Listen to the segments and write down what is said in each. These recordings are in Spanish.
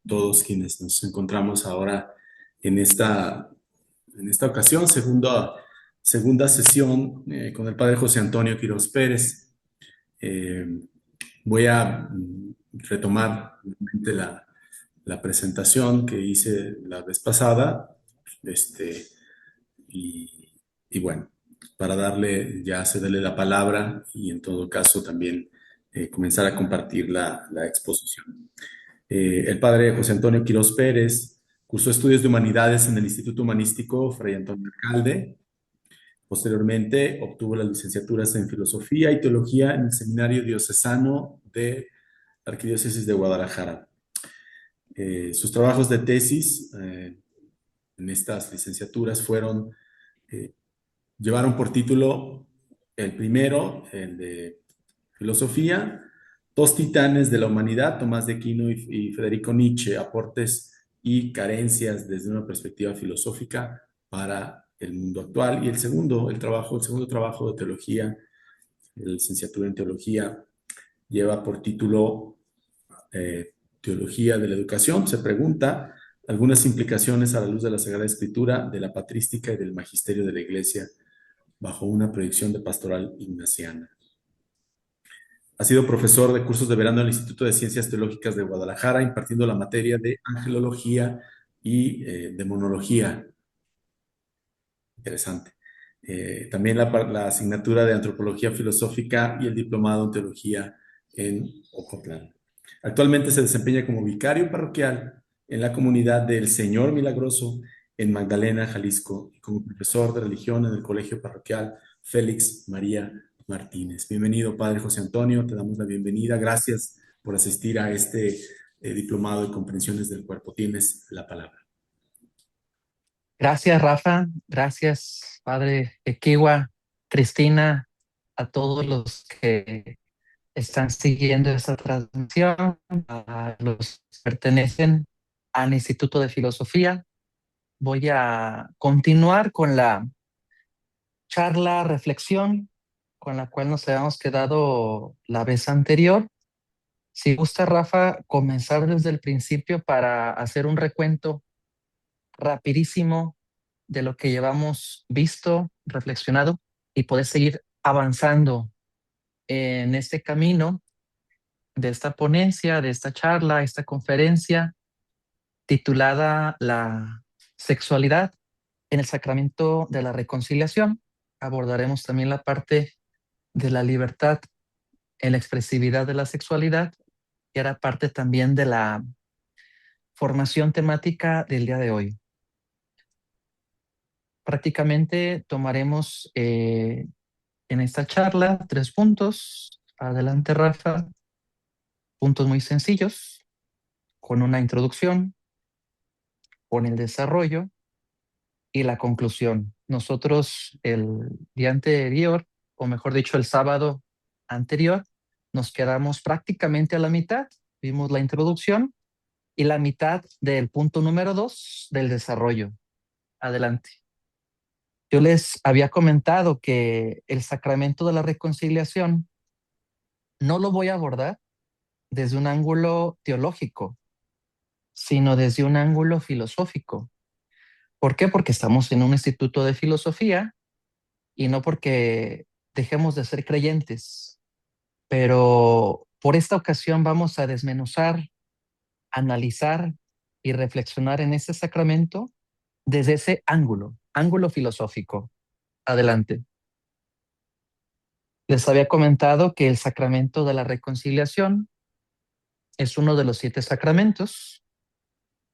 todos quienes nos encontramos ahora en esta ocasión, segunda sesión con el padre José Antonio Quiroz Pérez. Eh, Voy a retomar nuevamente la presentación que hice la vez pasada, este, y, y bueno, para cederle la palabra y en todo caso también comenzar a compartir la exposición. El padre José Antonio Quiroz Pérez cursó estudios de humanidades en el Instituto Humanístico Fray Antonio Alcalde. Posteriormente obtuvo las licenciaturas en Filosofía y Teología en el Seminario Diocesano de la Arquidiócesis de Guadalajara. Sus trabajos de tesis en estas licenciaturas eh, llevaron por título el primero, el de Filosofía, Dos titanes de la humanidad, Tomás de Aquino y Federico Nietzsche, aportes y carencias desde una perspectiva filosófica para el mundo actual. Y el segundo trabajo de teología, la licenciatura en teología, lleva por título Teología de la Educación. Se pregunta algunas implicaciones a la luz de la Sagrada Escritura, de la patrística y del magisterio de la Iglesia bajo una proyección de pastoral ignaciana. Ha sido profesor de cursos de verano en el Instituto de Ciencias Teológicas de Guadalajara, impartiendo la materia de angelología y demonología. Interesante. También la asignatura de antropología filosófica y el diplomado en teología en Ocotlán. Actualmente se desempeña como vicario parroquial en la comunidad del Señor Milagroso en Magdalena, Jalisco, y como profesor de religión en el colegio parroquial Félix María Martínez. Bienvenido, Padre José Antonio, te damos la bienvenida. Gracias por asistir a este diplomado de comprensiones del cuerpo. Tienes la palabra. Gracias, Rafa. Gracias, Padre Equiwa, Cristina, a todos los que están siguiendo esta transmisión, a los que pertenecen al Instituto de Filosofía. Voy a continuar con la charla, reflexión con la cual nos habíamos quedado la vez anterior. Si gusta, Rafa, comenzar desde el principio para hacer un recuento rapidísimo de lo que llevamos visto, reflexionado y poder seguir avanzando en este camino de esta ponencia, de esta charla, esta conferencia titulada La sexualidad en el sacramento de la reconciliación. Abordaremos también la parte de la libertad en la expresividad de la sexualidad, que era parte también de la formación temática del día de hoy. Prácticamente tomaremos en esta charla 3 puntos. Adelante, Rafa. Puntos muy sencillos, con una introducción, con el desarrollo y la conclusión. Nosotros el día anterior, o mejor dicho, el sábado anterior, nos quedamos prácticamente a la mitad. Vimos la introducción y la mitad del punto número 2 del desarrollo. Adelante. Yo les había comentado que el sacramento de la reconciliación no lo voy a abordar desde un ángulo teológico, sino desde un ángulo filosófico. ¿Por qué? Porque estamos en un instituto de filosofía y no porque dejemos de ser creyentes, pero por esta ocasión vamos a desmenuzar, analizar y reflexionar en este sacramento desde ese ángulo filosófico. Adelante. Les había comentado que el sacramento de la reconciliación es uno de los 7 sacramentos.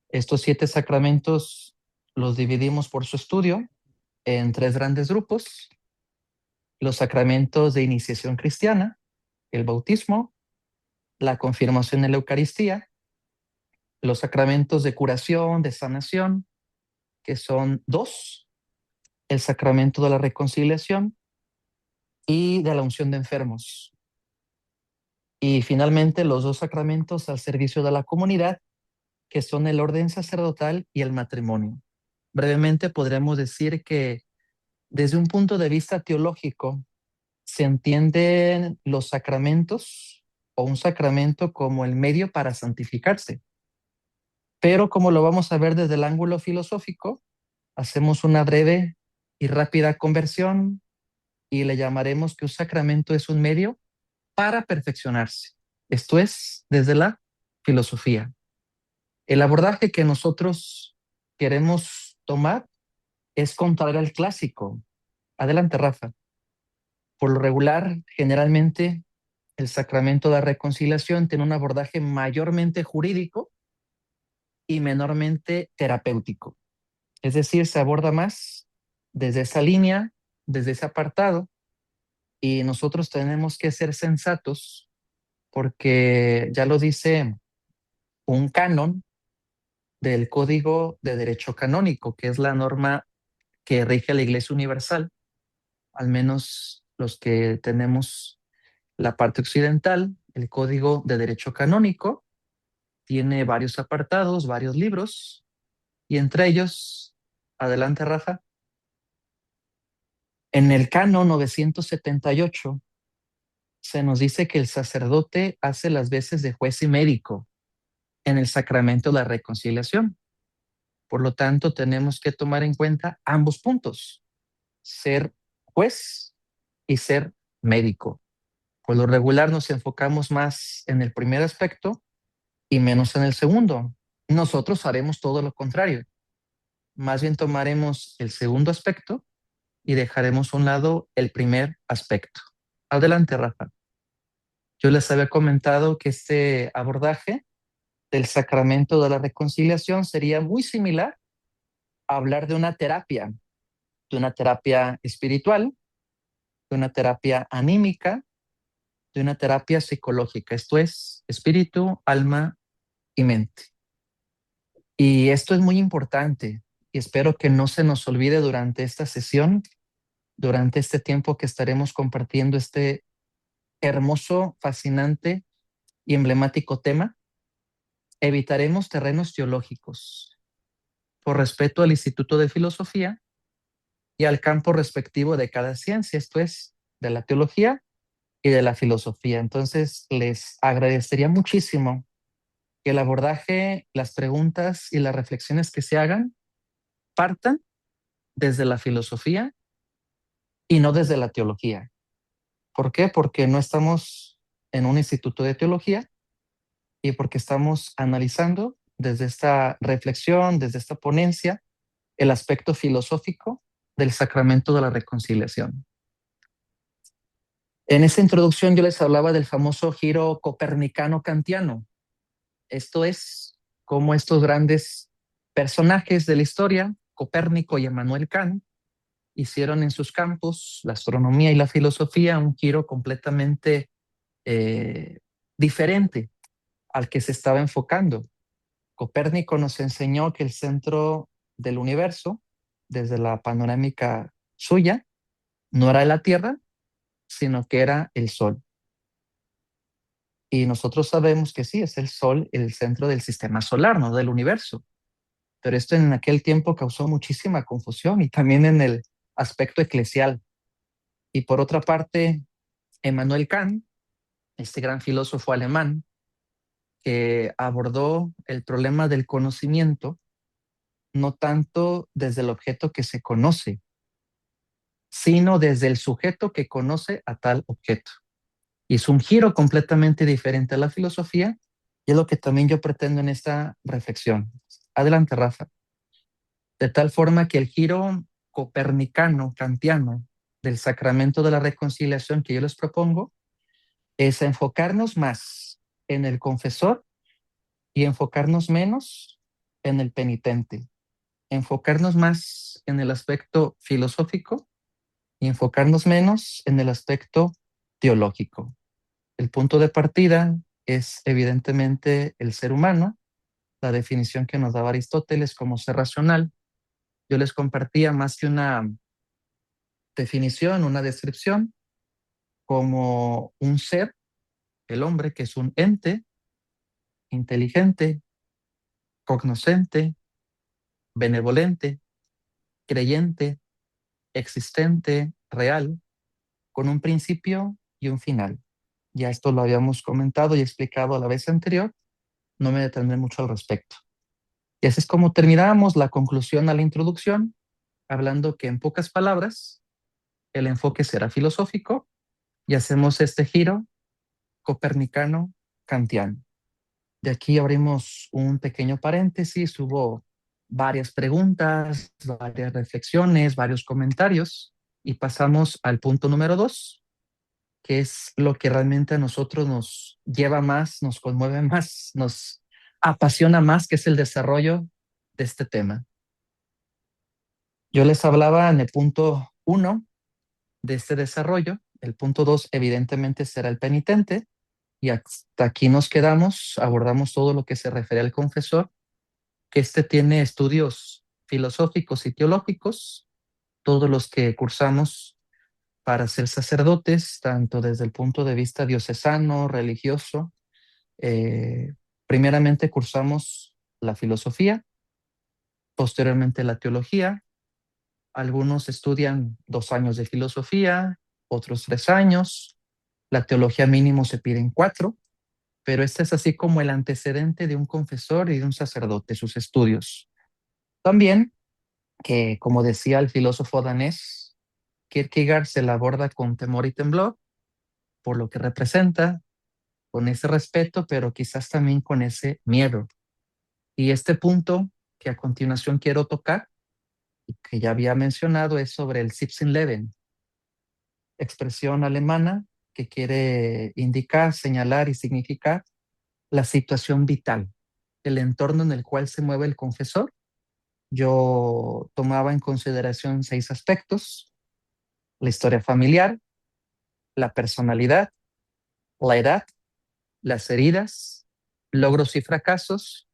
Estos 7 sacramentos los dividimos por su estudio en 3 grandes grupos: los sacramentos de iniciación cristiana, el bautismo, la confirmación en la Eucaristía, los sacramentos de curación, de sanación, que son 2, el sacramento de la reconciliación y de la unción de enfermos. Y finalmente los 2 sacramentos al servicio de la comunidad, que son el orden sacerdotal y el matrimonio. Brevemente podremos decir que desde un punto de vista teológico se entienden los sacramentos o un sacramento como el medio para santificarse. Pero como lo vamos a ver desde el ángulo filosófico, hacemos una breve y rápida conversión y le llamaremos que un sacramento es un medio para perfeccionarse. Esto es desde la filosofía. El abordaje que nosotros queremos tomar es contrario al clásico. Adelante, Rafa. Por lo regular, generalmente, el sacramento de la reconciliación tiene un abordaje mayormente jurídico y menormente terapéutico. Es decir, se aborda más desde esa línea, desde ese apartado, y nosotros tenemos que ser sensatos porque ya lo dice un canon del Código de Derecho Canónico, que es la norma que rige a la Iglesia Universal, al menos los que tenemos la parte occidental. El Código de Derecho Canónico tiene varios apartados, varios libros, y entre ellos, adelante Rafa, en el canon 978 se nos dice que el sacerdote hace las veces de juez y médico en el sacramento de la reconciliación. Por lo tanto, tenemos que tomar en cuenta ambos puntos, ser juez y ser médico. Por lo regular nos enfocamos más en el primer aspecto y menos en el segundo. Nosotros haremos todo lo contrario. Más bien tomaremos el segundo aspecto y dejaremos a un lado el primer aspecto. Adelante, Rafa. Yo les había comentado que este abordaje del sacramento de la reconciliación sería muy similar a hablar de una terapia espiritual, de una terapia anímica, de una terapia psicológica. Esto es espíritu, alma y mente. Y esto es muy importante y espero que no se nos olvide durante esta sesión, durante este tiempo que estaremos compartiendo este hermoso, fascinante y emblemático tema. Evitaremos terrenos teológicos por respeto al Instituto de Filosofía y al campo respectivo de cada ciencia, esto es, de la teología y de la filosofía. Entonces, les agradecería muchísimo que el abordaje, las preguntas y las reflexiones que se hagan partan desde la filosofía y no desde la teología. ¿Por qué? Porque no estamos en un instituto de teología y porque estamos analizando desde esta reflexión, desde esta ponencia, el aspecto filosófico del sacramento de la reconciliación. En esta introducción yo les hablaba del famoso giro copernicano-kantiano. Esto es cómo estos grandes personajes de la historia, Copérnico y Emmanuel Kant, hicieron en sus campos, la astronomía y la filosofía, un giro completamente diferente al que se estaba enfocando. Copérnico nos enseñó que el centro del universo, desde la panorámica suya, no era la Tierra, sino que era el Sol. Y nosotros sabemos que sí, es el Sol el centro del sistema solar, no del universo. Pero esto en aquel tiempo causó muchísima confusión y también en el aspecto eclesial. Y por otra parte, Emmanuel Kant, este gran filósofo alemán, que abordó el problema del conocimiento no tanto desde el objeto que se conoce, sino desde el sujeto que conoce a tal objeto. Y es un giro completamente diferente a la filosofía y es lo que también yo pretendo en esta reflexión. Adelante, Rafa. De tal forma que el giro copernicano, kantiano, del sacramento de la reconciliación que yo les propongo es enfocarnos más en el confesor y enfocarnos menos en el penitente, enfocarnos más en el aspecto filosófico y enfocarnos menos en el aspecto teológico. El punto de partida es evidentemente el ser humano, la definición que nos daba Aristóteles como ser racional. Yo les compartía más que una definición, una descripción, como un ser, el hombre, que es un ente inteligente, cognoscente, benevolente, creyente, existente, real, con un principio y un final. Ya esto lo habíamos comentado y explicado a la vez anterior, no me detendré mucho al respecto. Y así es como terminamos la conclusión a la introducción, hablando que en pocas palabras el enfoque será filosófico y hacemos este giro copernicano kantiano. De aquí abrimos un pequeño paréntesis, hubo varias preguntas, varias reflexiones, varios comentarios y pasamos al punto número 2, que es lo que realmente a nosotros nos lleva más, nos conmueve más, nos apasiona más, que es el desarrollo de este tema. Yo les hablaba en el punto 1 de este desarrollo, el punto 2 evidentemente será el penitente, y hasta aquí nos quedamos, abordamos todo lo que se refiere al confesor, que este tiene estudios filosóficos y teológicos, todos los que cursamos para ser sacerdotes, tanto desde el punto de vista diocesano, religioso. Primeramente cursamos la filosofía, posteriormente la teología. Algunos estudian 2 años de filosofía, otros 3 años. La teología mínimo se piden 4, pero este es así como el antecedente de un confesor y de un sacerdote, sus estudios. También, que como decía el filósofo danés, Kierkegaard se la aborda con temor y temblor, por lo que representa, con ese respeto, pero quizás también con ese miedo. Y este punto que a continuación quiero tocar, y que ya había mencionado, es sobre el Sitzenleben, expresión alemana que quiere indicar, señalar y significar la situación vital, el entorno en el cual se mueve el confesor. Yo tomaba en consideración 6 aspectos: la historia familiar, la personalidad, la edad, las heridas, logros y fracasos,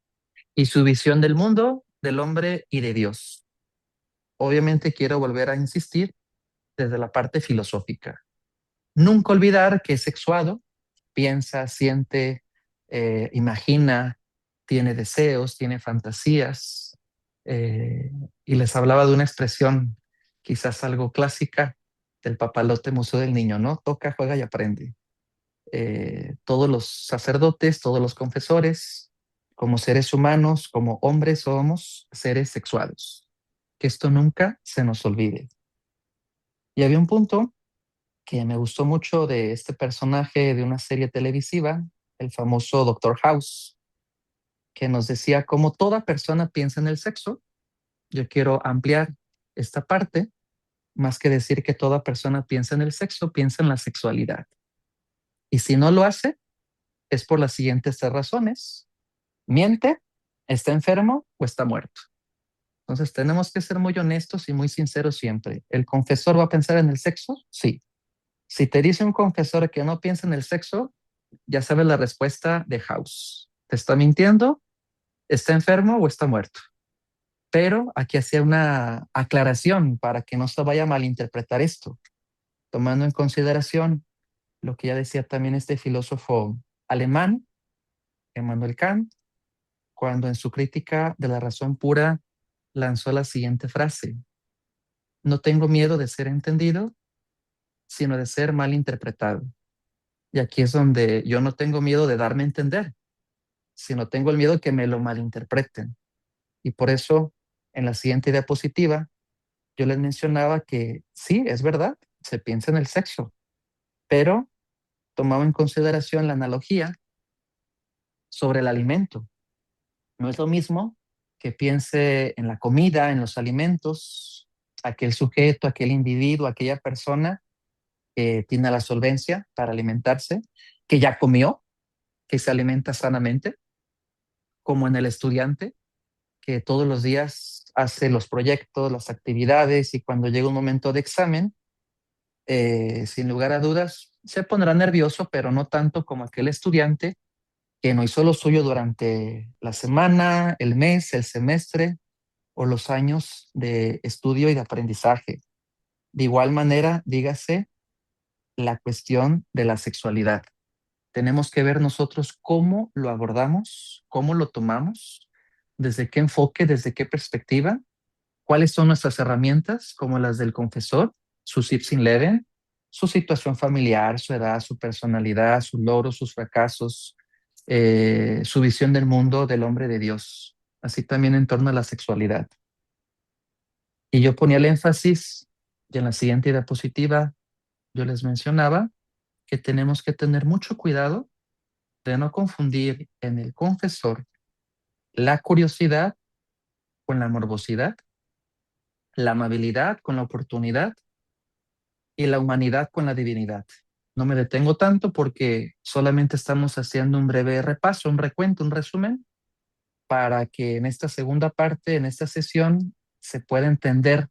y su visión del mundo, del hombre y de Dios. Obviamente quiero volver a insistir desde la parte filosófica. Nunca olvidar que es sexuado, piensa, siente, imagina, tiene deseos, tiene fantasías. eh, y les hablaba de una expresión quizás algo clásica del papalote Museo del Niño, ¿no? Toca, juega y aprende. Todos los sacerdotes, todos los confesores, como seres humanos, como hombres, somos seres sexuados. Que esto nunca se nos olvide. Y había un punto que me gustó mucho de este personaje de una serie televisiva, el famoso Doctor House, que nos decía cómo toda persona piensa en el sexo. Yo quiero ampliar esta parte, más que decir que toda persona piensa en el sexo, piensa en la sexualidad. Y si no lo hace, es por las siguientes 3 razones: miente, está enfermo o está muerto. Entonces tenemos que ser muy honestos y muy sinceros siempre. ¿El confesor va a pensar en el sexo? Sí. Si te dice un confesor que no piensa en el sexo, ya sabes la respuesta de House. ¿Te está mintiendo? ¿Está enfermo o está muerto? Pero aquí hacía una aclaración para que no se vaya a malinterpretar esto, tomando en consideración lo que ya decía también este filósofo alemán, Emmanuel Kant, cuando en su crítica de la razón pura lanzó la siguiente frase: no tengo miedo de ser entendido, sino de ser mal interpretado. Y aquí es donde yo no tengo miedo de darme a entender, sino tengo el miedo de que me lo malinterpreten. Y por eso, en la siguiente diapositiva, yo les mencionaba que sí, es verdad, se piensa en el sexo, pero tomaba en consideración la analogía sobre el alimento. No es lo mismo que piense en la comida, en los alimentos, aquel sujeto, aquel individuo, aquella persona que tiene la solvencia para alimentarse, que ya comió, que se alimenta sanamente, como en el estudiante, que todos los días hace los proyectos, las actividades, y cuando llega un momento de examen, sin lugar a dudas, se pondrá nervioso, pero no tanto como aquel estudiante que no hizo lo suyo durante la semana, el mes, el semestre o los años de estudio y de aprendizaje. De igual manera, dígase la cuestión de la sexualidad. Tenemos que ver nosotros cómo lo abordamos, cómo lo tomamos, desde qué enfoque, desde qué perspectiva, cuáles son nuestras herramientas, como las del confesor, su Sitzenleben, su situación familiar, su edad, su personalidad, sus logros, sus fracasos, su visión del mundo, del hombre de Dios. así también en torno a la sexualidad. Y yo ponía el énfasis, y en la siguiente diapositiva yo les mencionaba que tenemos que tener mucho cuidado de no confundir en el confesor la curiosidad con la morbosidad, la amabilidad con la oportunidad y la humanidad con la divinidad. No me detengo tanto porque solamente estamos haciendo un breve repaso, un recuento, un resumen, para que en esta segunda parte, en esta sesión, se pueda entender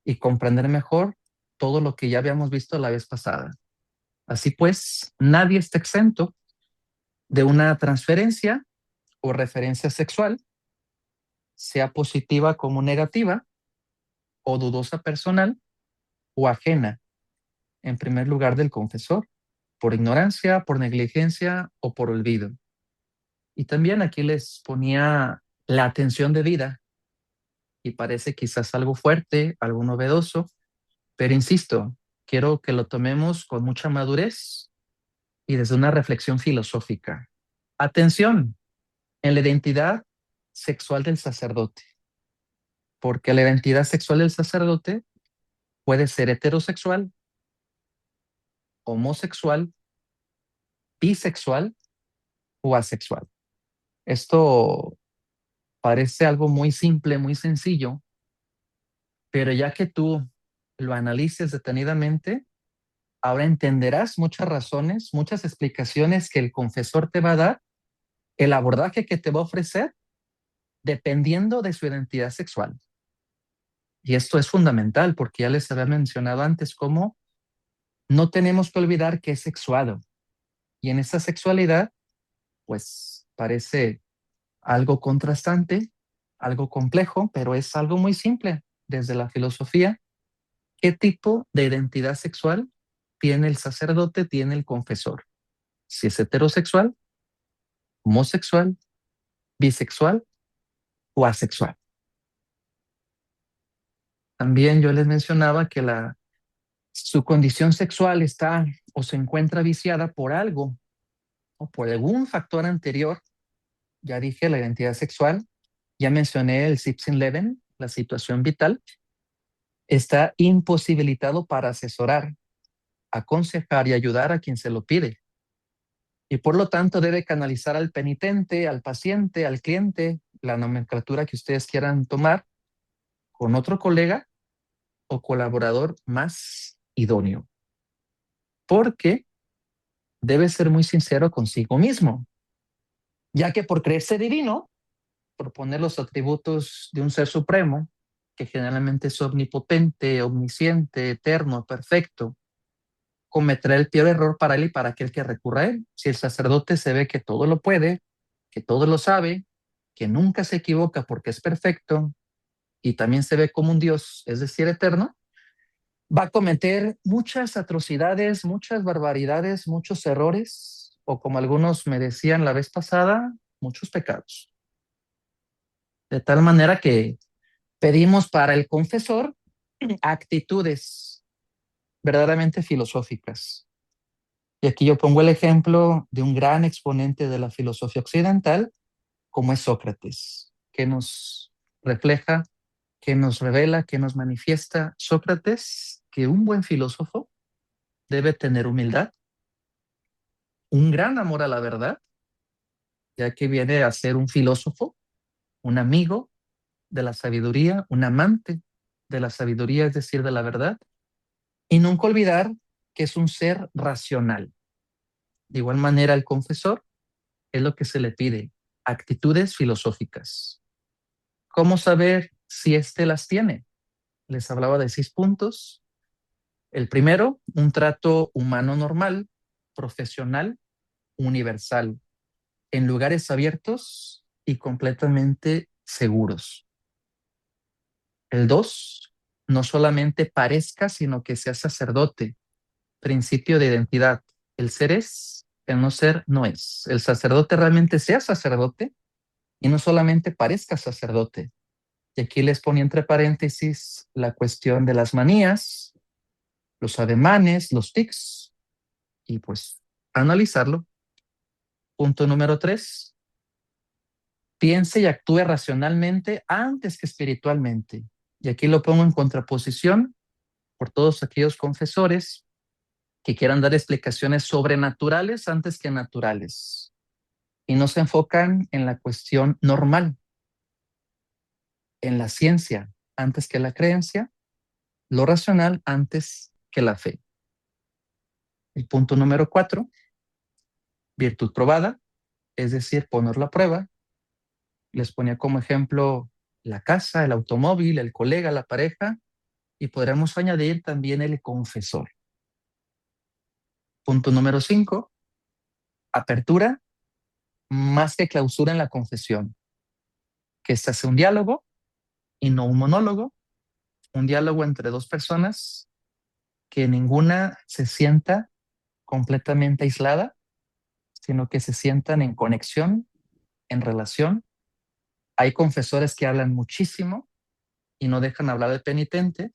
y comprender mejor todo lo que ya habíamos visto la vez pasada. Así pues, nadie está exento de una transferencia o referencia sexual, sea positiva como negativa, o dudosa personal o ajena, en primer lugar del confesor, por ignorancia, por negligencia o por olvido. Y también aquí les ponía la atención debida, y parece quizás algo fuerte, algo novedoso, pero insisto, quiero que lo tomemos con mucha madurez y desde una reflexión filosófica. Atención en la identidad sexual del sacerdote, porque la identidad sexual del sacerdote puede ser heterosexual, homosexual, bisexual o asexual. Esto parece algo muy simple, muy sencillo, pero ya que tú lo analices detenidamente, ahora entenderás muchas razones, muchas explicaciones que el confesor te va a dar, el abordaje que te va a ofrecer, dependiendo de su identidad sexual. Y esto es fundamental porque ya les había mencionado antes cómo no tenemos que olvidar que es sexuado. Y en esa sexualidad, pues parece algo contrastante, algo complejo, pero es algo muy simple desde la filosofía. ¿Qué tipo de identidad sexual tiene el sacerdote, tiene el confesor? Si es heterosexual, homosexual, bisexual o asexual. También yo les mencionaba que su condición sexual está o se encuentra viciada por algo o por algún factor anterior. Ya dije la identidad sexual, ya mencioné el Sipsin-Leven, la situación vital. Está imposibilitado para asesorar, aconsejar y ayudar a quien se lo pide. Y por lo tanto debe canalizar al penitente, al paciente, al cliente, la nomenclatura que ustedes quieran tomar, con otro colega o colaborador más idóneo. Porque debe ser muy sincero consigo mismo, ya que por creerse divino, por poner los atributos de un ser supremo, que generalmente es omnipotente, omnisciente, eterno, perfecto, cometerá el peor error para él y para aquel que recurra a él. Si el sacerdote se ve que todo lo puede, que todo lo sabe, que nunca se equivoca porque es perfecto y también se ve como un Dios, es decir, eterno, va a cometer muchas atrocidades, muchas barbaridades, muchos errores, o como algunos me decían la vez pasada, muchos pecados. De tal manera que pedimos para el confesor actitudes verdaderamente filosóficas. Y aquí yo pongo el ejemplo de un gran exponente de la filosofía occidental, como es Sócrates, que nos refleja, que nos revela, que nos manifiesta Sócrates, que un buen filósofo debe tener humildad, un gran amor a la verdad, ya que viene a ser un filósofo, un amigo de la sabiduría, un amante de la sabiduría, es decir, de la verdad, y nunca olvidar que es un ser racional. De igual manera, el confesor es lo que se le pide, actitudes filosóficas. ¿Cómo saber si éste las tiene? Les hablaba de 6 puntos. El primero, un trato humano normal, profesional, universal, en lugares abiertos y completamente seguros. El 2, no solamente parezca, sino que sea sacerdote, principio de identidad. El ser es, el no ser no es. El sacerdote realmente sea sacerdote y no solamente parezca sacerdote. Y aquí les ponía entre paréntesis la cuestión de las manías, los ademanes, los tics, y pues analizarlo. Punto número 3, piense y actúe racionalmente antes que espiritualmente. Y aquí lo pongo en contraposición por todos aquellos confesores que quieran dar explicaciones sobrenaturales antes que naturales y no se enfocan en la cuestión normal, en la ciencia antes que la creencia, lo racional antes que la fe. El punto número 4, virtud probada, es decir, ponerlo a prueba. Les ponía como ejemplo la casa, el automóvil, el colega, la pareja, y podríamos añadir también el confesor. Punto número 5, apertura más que clausura en la confesión. Que este sea un diálogo y no un monólogo, un diálogo entre dos personas que ninguna se sienta completamente aislada, sino que se sientan en conexión, en relación. Hay confesores que hablan muchísimo y no dejan hablar al penitente,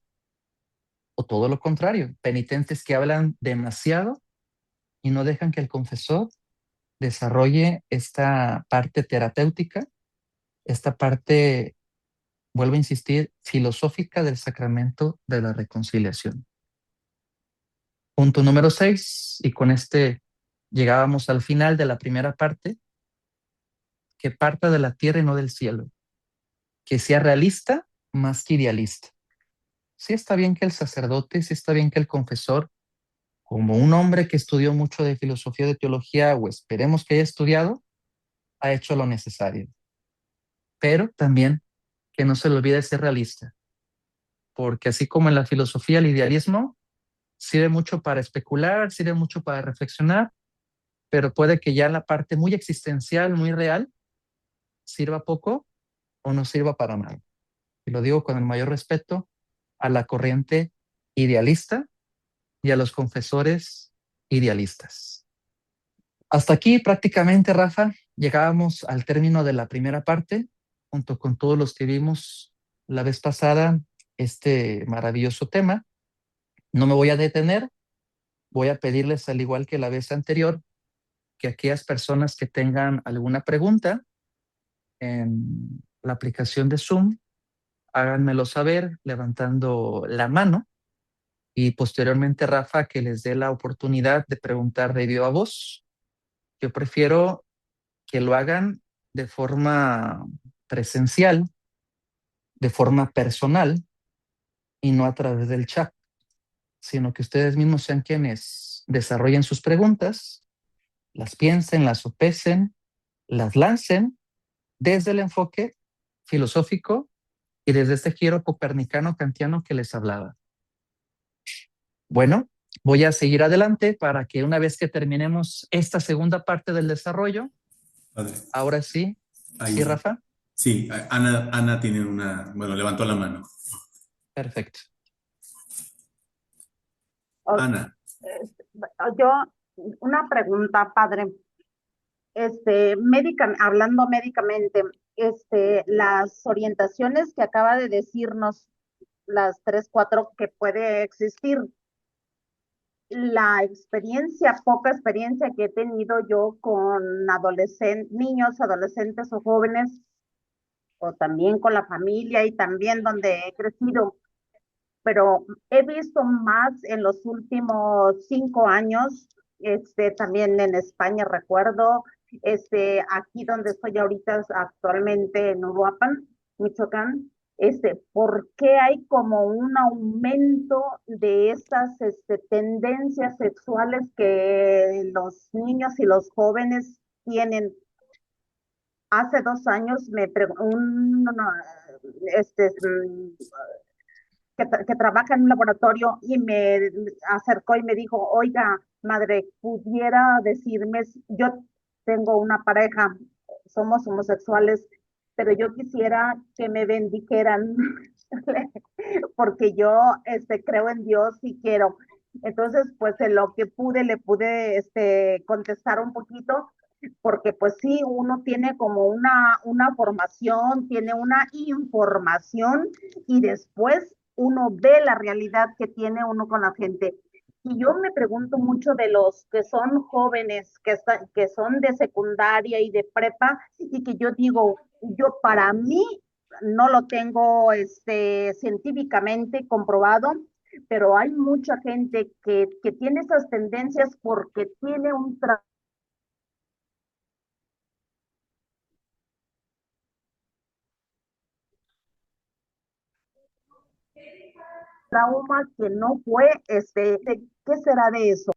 o todo lo contrario, penitentes que hablan demasiado y no dejan que el confesor desarrolle esta parte terapéutica, esta parte, vuelvo a insistir, filosófica del sacramento de la reconciliación. Punto número 6, y con este llegábamos al final de la primera parte, que parta de la tierra y no del cielo, que sea realista más que idealista. Sí está bien que el sacerdote, sí está bien que el confesor, como un hombre que estudió mucho de filosofía, de teología, o esperemos que haya estudiado, ha hecho lo necesario. Pero también que no se le olvide ser realista, porque así como en la filosofía el idealismo sirve mucho para especular, sirve mucho para reflexionar, pero puede que ya en la parte muy existencial, muy real, sirva poco o no sirva para nada. Y lo digo con el mayor respeto a la corriente idealista y a los confesores idealistas. Hasta aquí prácticamente, Rafa, llegábamos al término de la primera parte, junto con todos los que vimos la vez pasada este maravilloso tema. No me voy a detener, voy a pedirles, al igual que la vez anterior, que aquellas personas que tengan alguna pregunta en la aplicación de Zoom, háganmelo saber levantando la mano y posteriormente, Rafa, que les dé la oportunidad de preguntar de viva voz. Yo prefiero que lo hagan de forma presencial, de forma personal y no a través del chat, sino que ustedes mismos sean quienes desarrollen sus preguntas, las piensen, las sopesen, las lancen desde el enfoque filosófico y desde este giro copernicano kantiano que les hablaba. Bueno, voy a seguir adelante para que una vez que terminemos esta segunda parte del desarrollo, Padre, ahora sí, sí, ahí, Rafa, sí, Ana tiene bueno, levantó la mano. perfecto. O- Ana, Yo, una pregunta, padre. Hablando médicamente, las orientaciones que acaba de decirnos, las tres, cuatro que puede existir, la experiencia, poca experiencia que he tenido yo con niños, adolescentes o jóvenes, o también con la familia y también donde he crecido, pero he visto más en los últimos 5 años, también en España recuerdo, aquí donde estoy ahorita actualmente en Uruapan, Michoacán, ¿por qué hay como un aumento de esas tendencias sexuales que los niños y los jóvenes tienen? Hace 2 años este, que trabaja en un laboratorio y me acercó y me dijo, oiga, madre, pudiera decirme, yo tengo una pareja, somos homosexuales, pero yo quisiera que me bendijeran porque yo creo en Dios y quiero. Entonces, pues en lo que pude, le pude contestar un poquito, porque pues sí, uno tiene como una formación, tiene una información y después uno ve la realidad que tiene uno con la gente. Y yo me pregunto mucho de los que son jóvenes, que son de secundaria y de prepa, y que yo digo, Yo para mí no lo tengo científicamente comprobado, pero hay mucha gente que tiene esas tendencias porque tiene un trauma que no fue, ¿qué será de eso?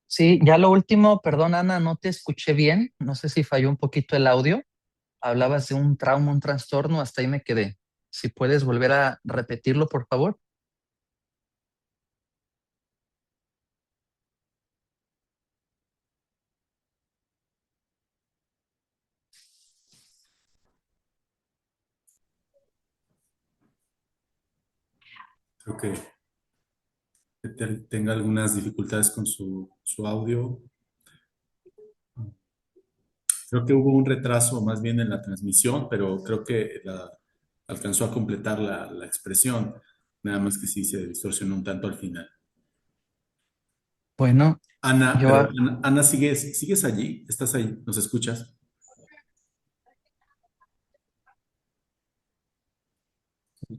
Sí, ya lo último, perdón Ana, no te escuché bien, no sé si falló un poquito el audio, hablabas de un trauma, un trastorno, hasta ahí me quedé. Si puedes volver a repetirlo, por favor. Creo que tenga algunas dificultades con su audio. Creo que hubo un retraso más bien en la transmisión, pero creo que alcanzó a completar la expresión, nada más que sí se distorsionó un tanto al final. Bueno, Ana, yo, pero Ana, ¿sigues allí? ¿Estás ahí? ¿Nos escuchas?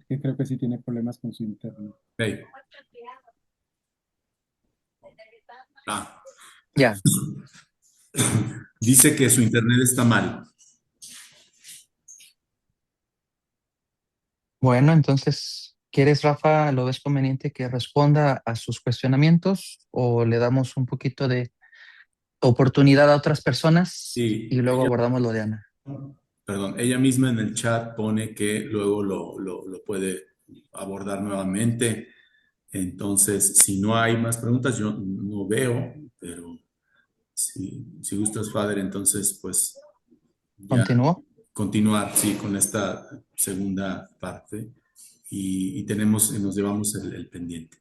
Que creo que sí tiene problemas con su internet. Hey. Ah, ya, dice que su internet está mal. bueno, entonces, ¿quieres, Rafa, lo ves conveniente que responda a sus cuestionamientos o le damos un poquito de oportunidad a otras personas y Sí, luego abordamos lo de Ana? perdón, ella misma en el chat pone que luego lo puede abordar nuevamente. Entonces, si no hay más preguntas, yo no veo, pero si gustas, Father, entonces, pues ya ¿Continúo? continuar, sí, con esta segunda parte y nos llevamos el pendiente.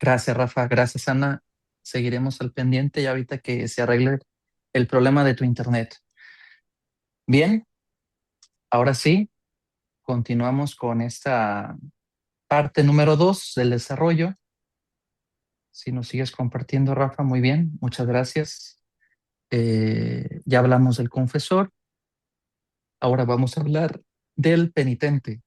Gracias, Rafa. Gracias, Ana. Seguiremos al pendiente y ahorita que se arregle el problema de tu internet. Bien, ahora sí, continuamos con esta parte número 2 del desarrollo. Si nos sigues compartiendo, Rafa, muy bien. Muchas gracias. Ya hablamos del confesor. Ahora vamos a hablar del penitente,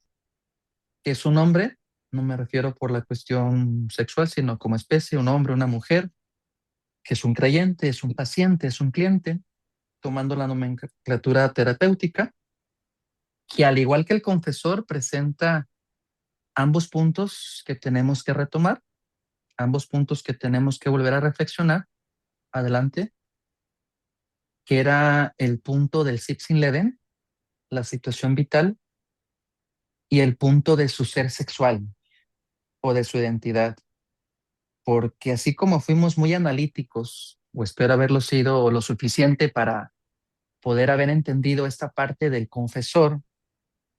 que es un hombre. No me refiero por la cuestión sexual, sino como especie, un hombre, una mujer, que es un creyente, es un paciente, es un cliente, tomando la nomenclatura terapéutica, que al igual que el confesor presenta ambos puntos que tenemos que retomar, ambos puntos que tenemos que volver a reflexionar. Adelante, que era el punto del Sitz-in-Leben, la situación vital, y el punto de su ser sexual o de su identidad. Porque así como fuimos muy analíticos, o espero haberlo sido lo suficiente para poder haber entendido esta parte del confesor,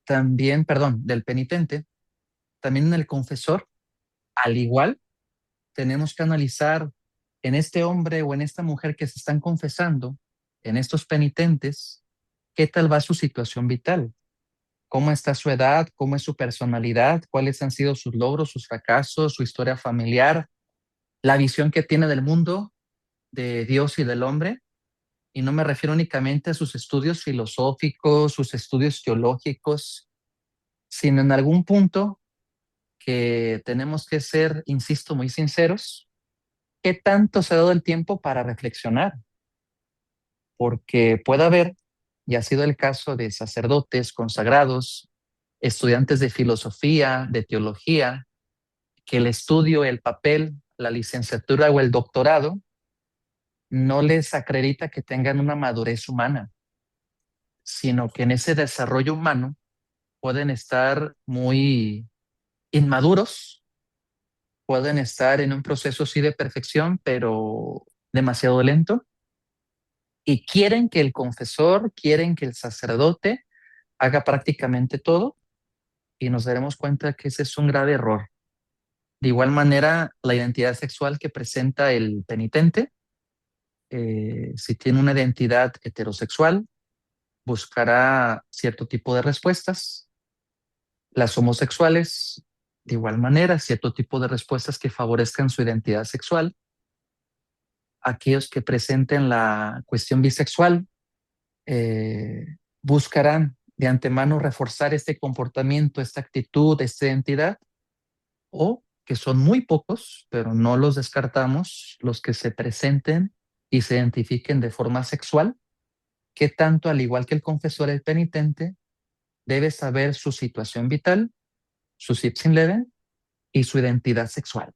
también, perdón, del penitente, también en el confesor, al igual, tenemos que analizar en este hombre o en esta mujer que se están confesando, en estos penitentes, qué tal va su situación vital, cómo está su edad, cómo es su personalidad, cuáles han sido sus logros, sus fracasos, su historia familiar, la visión que tiene del mundo, de Dios y del hombre. Y no me refiero únicamente a sus estudios filosóficos, sus estudios teológicos, sino en algún punto que tenemos que ser, insisto, muy sinceros, ¿qué tanto se ha dado el tiempo para reflexionar? Porque puede haber, y ha sido el caso de sacerdotes consagrados, estudiantes de filosofía, de teología, que el estudio, el papel, la licenciatura o el doctorado no les acredita que tengan una madurez humana, sino que en ese desarrollo humano pueden estar muy inmaduros, pueden estar en un proceso sí de perfección, pero demasiado lento, y quieren que el confesor, quieren que el sacerdote haga prácticamente todo, y nos daremos cuenta que ese es un grave error. De igual manera, la identidad sexual que presenta el penitente, si tiene una identidad heterosexual, buscará cierto tipo de respuestas. Las homosexuales, de igual manera, cierto tipo de respuestas que favorezcan su identidad sexual. Aquellos que presenten la cuestión bisexual buscarán de antemano reforzar este comportamiento, esta actitud, esta identidad, o que son muy pocos, pero no los descartamos, los que se presenten y se identifiquen de forma sexual, que tanto, al igual que el confesor, el penitente, debe saber su situación vital, su Sitsin-Leven y su identidad sexual.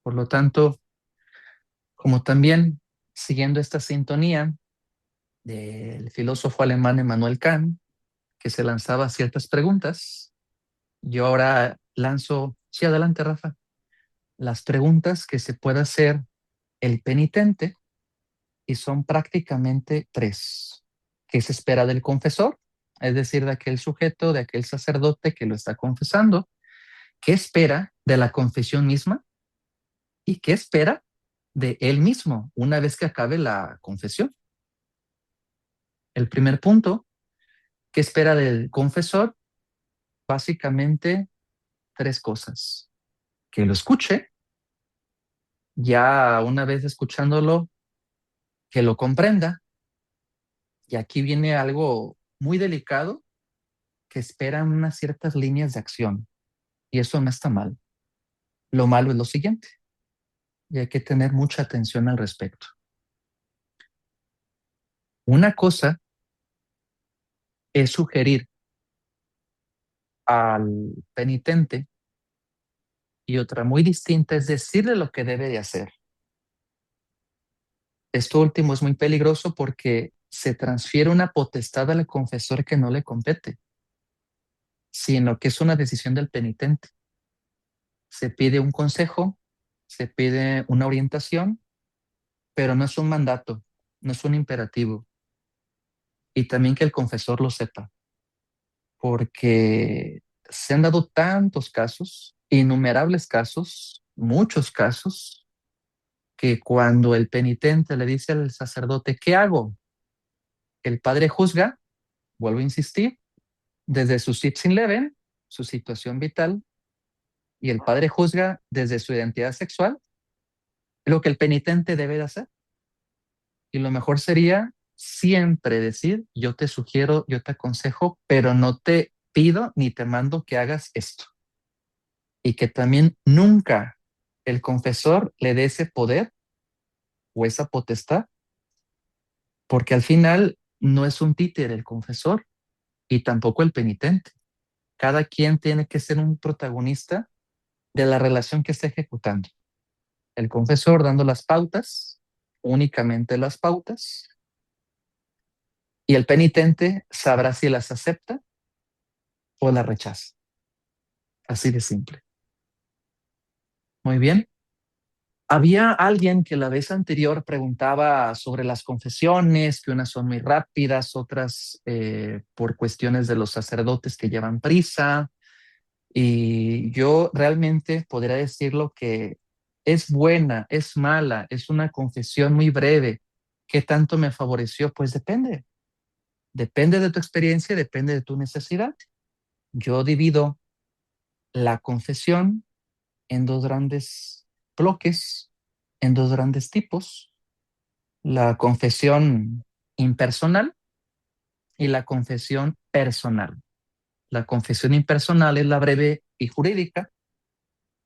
Por lo tanto, como también siguiendo esta sintonía del filósofo alemán Immanuel Kant, que se lanzaba ciertas preguntas, yo ahora lanzo, sí, adelante, Rafa, las preguntas que se puede hacer el penitente, y son prácticamente tres. ¿Qué se espera del confesor? Es decir, de aquel sujeto, de aquel sacerdote que lo está confesando. ¿Qué espera de la confesión misma? ¿Y qué espera de él mismo una vez que acabe la confesión? El primer punto, ¿qué espera del confesor? Básicamente tres cosas. Que lo escuche, ya una vez escuchándolo, que lo comprenda. Y aquí viene algo muy delicado, que esperan unas ciertas líneas de acción. Y eso no está mal. Lo malo es lo siguiente, y hay que tener mucha atención al respecto. Una cosa es sugerir al penitente, y otra muy distinta es decirle lo que debe de hacer. Esto último es muy peligroso porque se transfiere una potestad al confesor que no le compete, sino que es una decisión del penitente. Se pide un consejo, se pide una orientación, pero no es un mandato, no es un imperativo. Y también que el confesor lo sepa, porque se han dado tantos casos, innumerables casos, muchos casos, que cuando el penitente le dice al sacerdote, ¿qué hago? El padre juzga, vuelvo a insistir, desde su Sitsin-Leven, su situación vital, y el padre juzga desde su identidad sexual lo que el penitente debe de hacer. Y lo mejor sería siempre decir, yo te sugiero, yo te aconsejo, pero no te pido ni te mando que hagas esto. Y que también nunca el confesor le dé ese poder o esa potestad, porque al final no es un títere el confesor y tampoco el penitente. Cada quien tiene que ser un protagonista de la relación que está ejecutando. El confesor dando las pautas, únicamente las pautas, y el penitente sabrá si las acepta o las rechaza. Así de simple. Muy bien. Había alguien que la vez anterior preguntaba sobre las confesiones, que unas son muy rápidas, otras por cuestiones de los sacerdotes que llevan prisa. Y yo realmente podría decirlo que es buena, es mala, es una confesión muy breve. ¿Qué tanto me favoreció? Pues depende. Depende de tu experiencia, depende de tu necesidad. Yo divido la confesión en dos grandes bloques, en dos grandes tipos: la confesión impersonal y la confesión personal. La confesión impersonal es la breve y jurídica,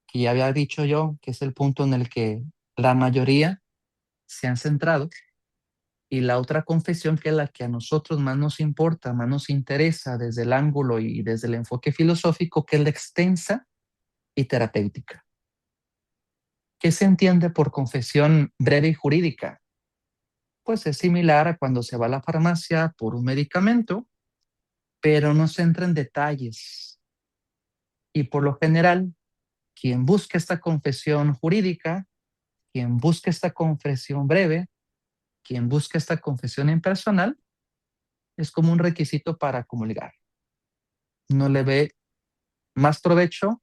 que ya había dicho yo, que es el punto en el que la mayoría se han centrado, y la otra confesión, que es la que a nosotros más nos importa, más nos interesa desde el ángulo y desde el enfoque filosófico, que es la extensa y terapéutica. ¿Qué se entiende por confesión breve y jurídica? Pues es similar a cuando se va a la farmacia por un medicamento, pero no se entra en detalles. Y por lo general, quien busca esta confesión jurídica, quien busca esta confesión breve, quien busca esta confesión impersonal, es como un requisito para comulgar. No le ve más provecho,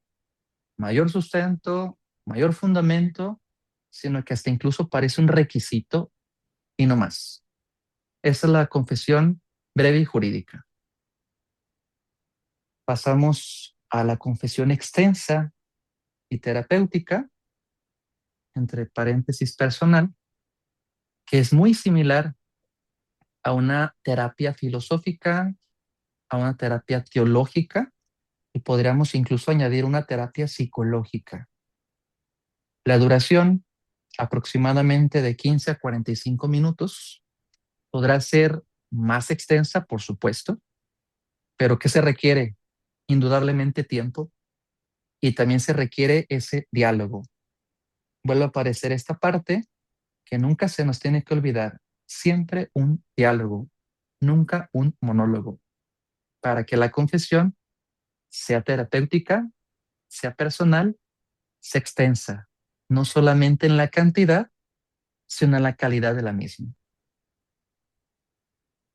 mayor sustento, mayor fundamento, sino que hasta incluso parece un requisito y no más. Esa es la confesión breve y jurídica. Pasamos a la confesión extensa y terapéutica, entre paréntesis personal, que es muy similar a una terapia filosófica, a una terapia teológica y podríamos incluso añadir una terapia psicológica. La duración aproximadamente de 15 a 45 minutos podrá ser más extensa, por supuesto, pero ¿qué se requiere? Indudablemente tiempo y también se requiere ese diálogo. Vuelve a aparecer esta parte que nunca se nos tiene que olvidar. Siempre un diálogo, nunca un monólogo, para que la confesión sea terapéutica, sea personal, sea extensa, no solamente en la cantidad, sino en la calidad de la misma.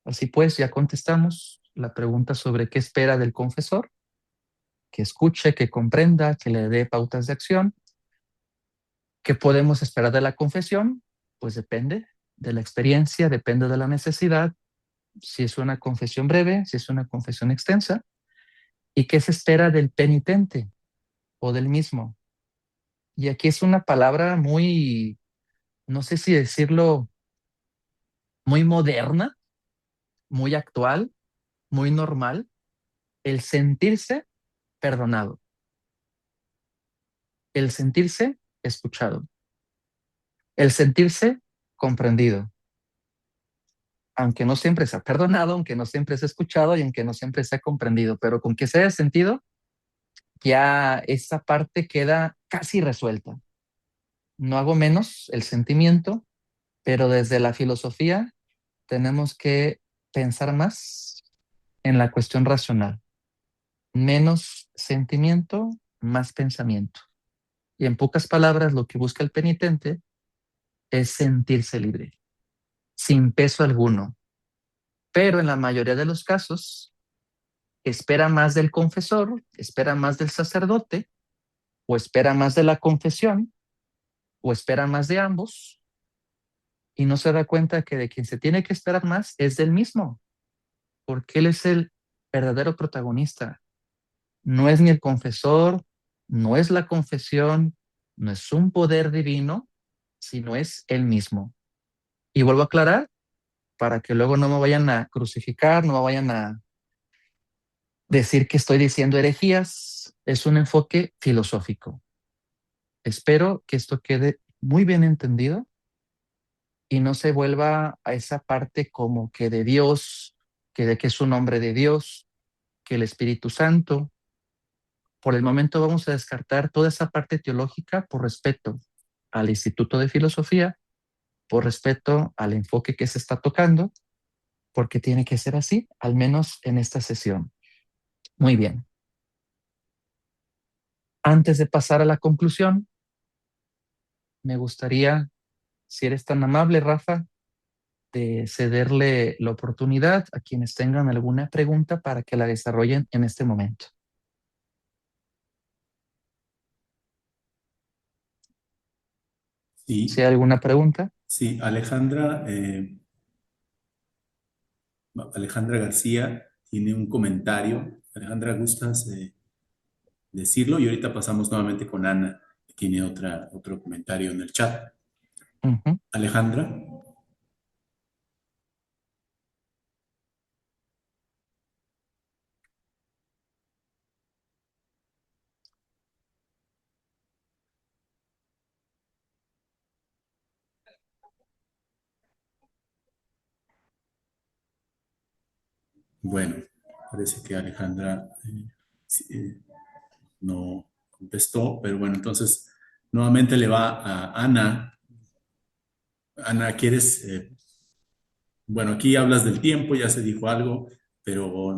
Así pues, ya contestamos la pregunta sobre qué espera del confesor, que escuche, que comprenda, que le dé pautas de acción. ¿Qué podemos esperar de la confesión? Pues depende de la experiencia, depende de la necesidad, si es una confesión breve, si es una confesión extensa, y qué se espera del penitente o del mismo. Y aquí es una palabra muy, no sé si decirlo, muy moderna, muy actual, muy normal, el sentirse perdonado, el sentirse escuchado, el sentirse comprendido, aunque no siempre se ha perdonado, aunque no siempre se ha escuchado y aunque no siempre se ha comprendido, pero con que se haya sentido, ya esa parte queda casi resuelta. No hago menos el sentimiento, pero desde la filosofía tenemos que pensar más en la cuestión racional. Menos sentimiento, más pensamiento. Y en pocas palabras, lo que busca el penitente es sentirse libre, sin peso alguno. Pero en la mayoría de los casos, espera más del confesor, espera más del sacerdote, o espera más de la confesión, o espera más de ambos, y no se da cuenta que de quien se tiene que esperar más es del mismo, porque él es el verdadero protagonista. No es ni el confesor, no es la confesión, no es un poder divino, sino es él mismo. Y vuelvo a aclarar, para que luego no me vayan a crucificar, no me vayan a decir que estoy diciendo herejías, es un enfoque filosófico. Espero que esto quede muy bien entendido y no se vuelva a esa parte como que de Dios, que de que es un nombre de Dios, que el Espíritu Santo. Por el momento vamos a descartar toda esa parte teológica por respeto al Instituto de Filosofía, por respeto al enfoque que se está tocando, porque tiene que ser así, al menos en esta sesión. Muy bien. Antes de pasar a la conclusión, me gustaría, si eres tan amable, Rafa, de cederle la oportunidad a quienes tengan alguna pregunta para que la desarrollen en este momento. Si Sí, hay alguna pregunta. sí, Alejandra García tiene un comentario. Alejandra, ¿gustas decirlo? Y ahorita pasamos nuevamente con Ana, que tiene otro comentario en el chat. Ujú. Alejandra. Bueno, parece que Alejandra sí, no contestó, pero bueno, entonces nuevamente le va a Ana. Ana, ¿quieres? Bueno, aquí hablas del tiempo, ya se dijo algo, pero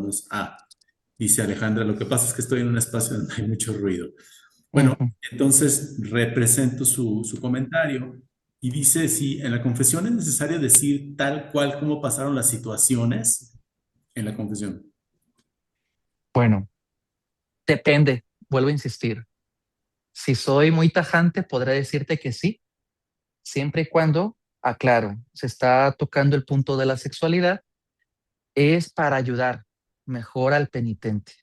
dice Alejandra, lo que pasa es que estoy en un espacio donde hay mucho ruido. Bueno, Ujú. entonces represento su comentario y dice, si en la confesión es necesario decir tal cual como pasaron las situaciones en la confesión. Bueno, depende, vuelvo a insistir. Si soy muy tajante, podré decirte que sí, siempre y cuando, aclaro, se está tocando el punto de la sexualidad, es para ayudar mejor al penitente.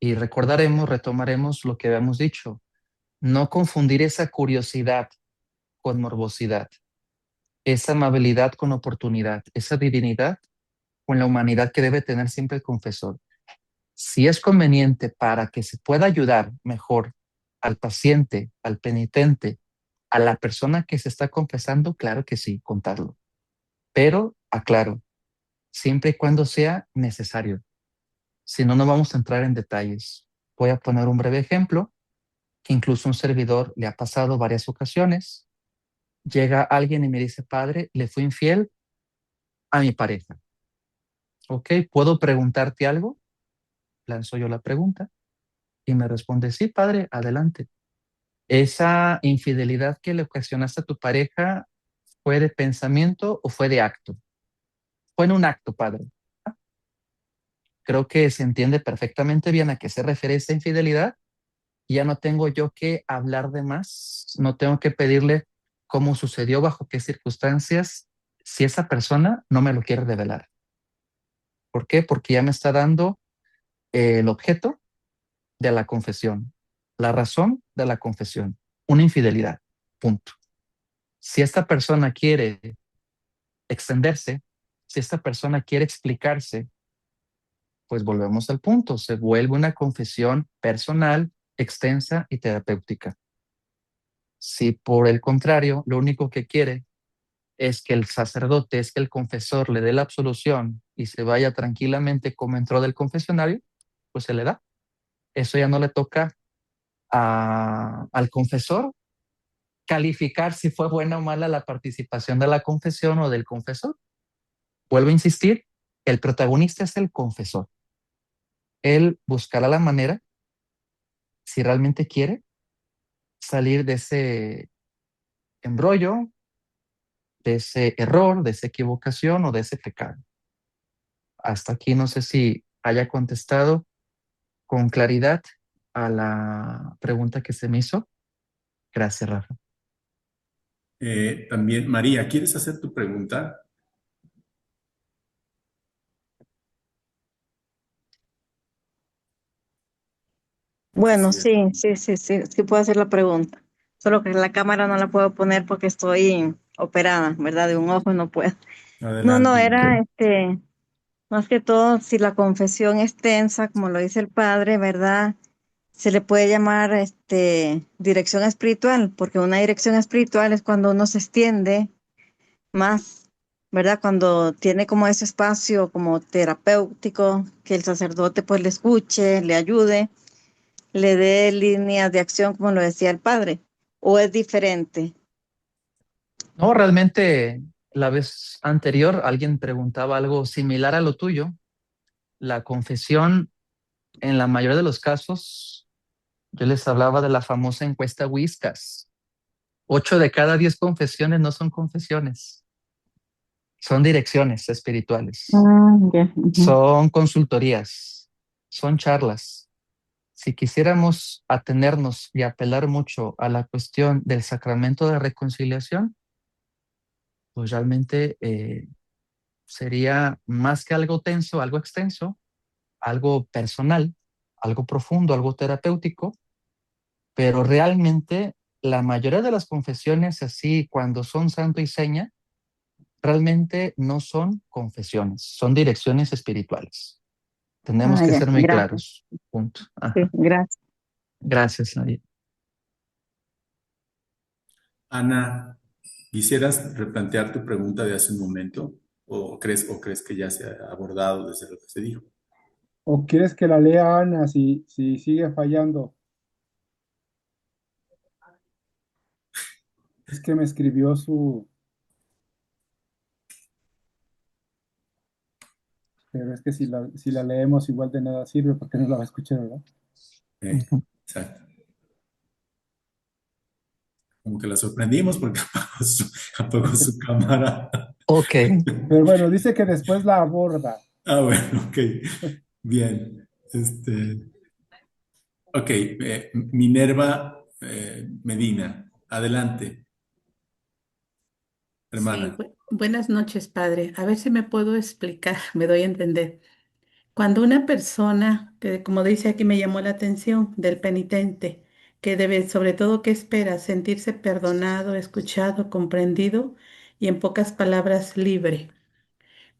Y recordaremos, retomaremos lo que habíamos dicho, no confundir esa curiosidad con morbosidad. esa amabilidad con oportunidad, esa divinidad con la humanidad que debe tener siempre el confesor. Si es conveniente para que se pueda ayudar mejor al paciente, al penitente, a la persona que se está confesando, claro que sí, contarlo. Pero aclaro, siempre y cuando sea necesario. Si no, no vamos a entrar en detalles. Voy a poner un breve ejemplo que incluso un servidor le ha pasado varias ocasiones. Llega alguien y me dice, padre, le fui infiel a mi pareja. ¿Ok? ¿Puedo preguntarte algo? Lanzo yo la pregunta y me responde, sí, padre, adelante. ¿Esa infidelidad que le ocasionaste a tu pareja fue de pensamiento o fue de acto? Fue en un acto, padre. Creo que se entiende perfectamente bien a qué se refiere esa infidelidad. Ya no tengo yo que hablar de más, no tengo que pedirle cómo sucedió, bajo qué circunstancias, si esa persona no me lo quiere revelar. ¿Por qué? Porque ya me está dando el objeto de la confesión, la razón de la confesión, una infidelidad. Punto. Si esta persona quiere extenderse, si esta persona quiere explicarse, pues volvemos al punto, se vuelve una confesión personal, extensa y terapéutica. Si por el contrario, lo único que quiere es que el sacerdote, es que el confesor le dé la absolución y se vaya tranquilamente como entró del confesionario, pues se le da. Eso ya no le toca al confesor calificar si fue buena o mala la participación de la confesión o del confesor. Vuelvo a insistir, el protagonista es el confesor. Él buscará la manera, si realmente quiere, salir de ese embrollo, de ese error, de esa equivocación o de ese pecado. Hasta aquí no sé si haya contestado con claridad a la pregunta que se me hizo. Gracias, Rafa. También, María, ¿quieres hacer tu pregunta? Bueno, Sí. sí puedo hacer la pregunta. Solo que la cámara no la puedo poner porque estoy operada, ¿verdad? De un ojo no puedo. No, Adelante, era María. más que todo, si la confesión es tensa, como lo dice el padre, ¿verdad? Se le puede llamar dirección espiritual, porque una dirección espiritual es cuando uno se extiende más, ¿verdad? Cuando tiene como ese espacio como terapéutico, que el sacerdote pues le escuche, le ayude, le dé líneas de acción, como lo decía el padre, o es diferente. No, realmente la vez anterior alguien preguntaba algo similar a lo tuyo. La confesión, en la mayoría de los casos, yo les hablaba de la famosa encuesta Whiskas. 8 de cada 10 confesiones no son confesiones, son direcciones espirituales, Ah, ya. Ujú. son consultorías, son charlas. Si quisiéramos atenernos y apelar mucho a la cuestión del sacramento de reconciliación, pues realmente sería más que algo tenso, algo extenso, algo personal, algo profundo, algo terapéutico, pero realmente la mayoría de las confesiones, así cuando son santo y seña, realmente no son confesiones, son direcciones espirituales. Tenemos Ah, que ya, ser muy gracias. claros. Punto. Sí, Ajá. gracias. Gracias, Nadia. Ana, ¿quisieras replantear tu pregunta de hace un momento? ¿O crees que ya se ha abordado desde lo que se dijo? ¿O quieres que la lea Ana si sigue fallando? Es que me escribió pero es que si la leemos igual de nada sirve porque no la va a escuchar, ¿verdad? Ujú. Exacto. Como que la sorprendimos porque apagó su cámara. Ok. Pero bueno, dice que después la aborda. Ah, bueno, ok. Bien. Ok, Minerva Medina, adelante, Sí, hermana. buenas noches, padre. A ver si me puedo explicar, me doy a entender. Cuando una persona, que como dice aquí me llamó la atención, del penitente, que debe, sobre todo, ¿qué espera? Sentirse perdonado, escuchado, comprendido y en pocas palabras libre.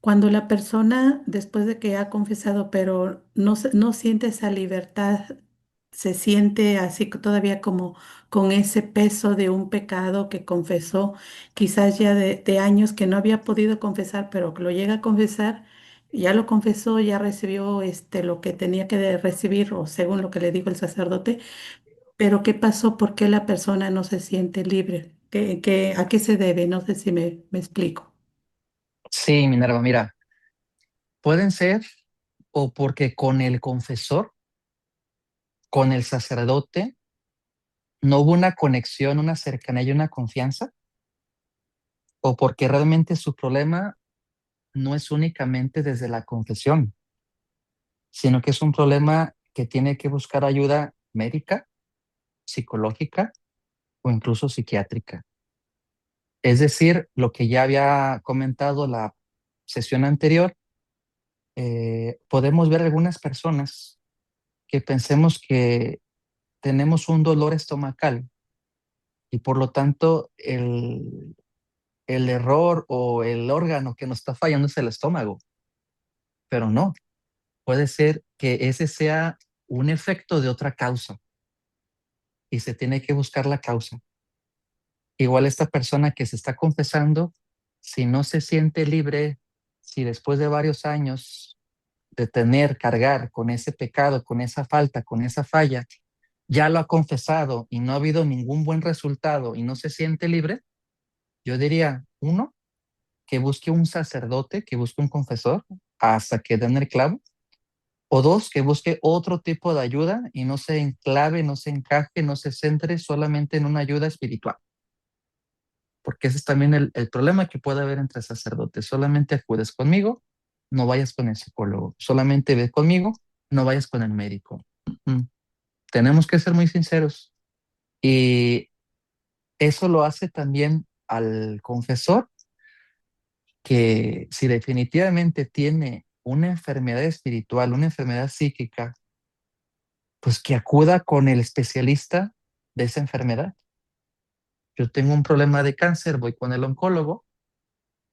Cuando la persona, después de que ha confesado, pero no siente esa libertad, se siente así todavía como con ese peso de un pecado que confesó, quizás ya de años que no había podido confesar, pero que lo llega a confesar, ya lo confesó, ya recibió lo que tenía que recibir, o según lo que le dijo el sacerdote, pero ¿qué pasó? ¿Por qué la persona no se siente libre? ¿A qué se debe? No sé si me explico. Sí, Minerva, mira, pueden ser o porque con el confesor, con el sacerdote, no hubo una conexión, una cercanía y una confianza, o porque realmente su problema no es únicamente desde la confesión, sino que es un problema que tiene que buscar ayuda médica, psicológica o incluso psiquiátrica. Es decir, lo que ya había comentado la sesión anterior, podemos ver algunas personas que pensemos que tenemos un dolor estomacal y por lo tanto el error o el órgano que nos está fallando es el estómago, pero no, puede ser que ese sea un efecto de otra causa y se tiene que buscar la causa. Igual esta persona que se está confesando, si no se siente libre, si después de varios años de cargar con ese pecado, con esa falta, con esa falla, ya lo ha confesado y no ha habido ningún buen resultado y no se siente libre, yo diría, uno, que busque un sacerdote, que busque un confesor hasta que den el clavo, o dos, que busque otro tipo de ayuda y no se enclave, no se encaje, no se centre solamente en una ayuda espiritual. Porque ese es también el problema que puede haber entre sacerdotes. Solamente acudes conmigo, no vayas con el psicólogo. Solamente ve conmigo, no vayas con el médico. Mm. Tenemos que ser muy sinceros. Y eso lo hace también al confesor, que si definitivamente tiene una enfermedad espiritual, una enfermedad psíquica, pues que acuda con el especialista de esa enfermedad. Yo tengo un problema de cáncer, voy con el oncólogo,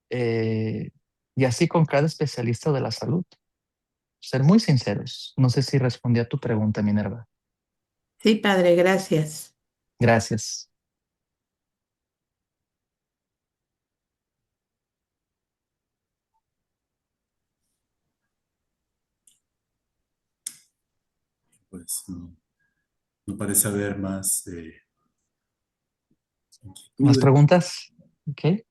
eh, y así con cada especialista de la salud. Ser muy sinceros. No sé si respondí a tu pregunta, Minerva. Sí, padre, gracias. Gracias. Pues no parece haber más ¿Más inquietudes. preguntas? Ok.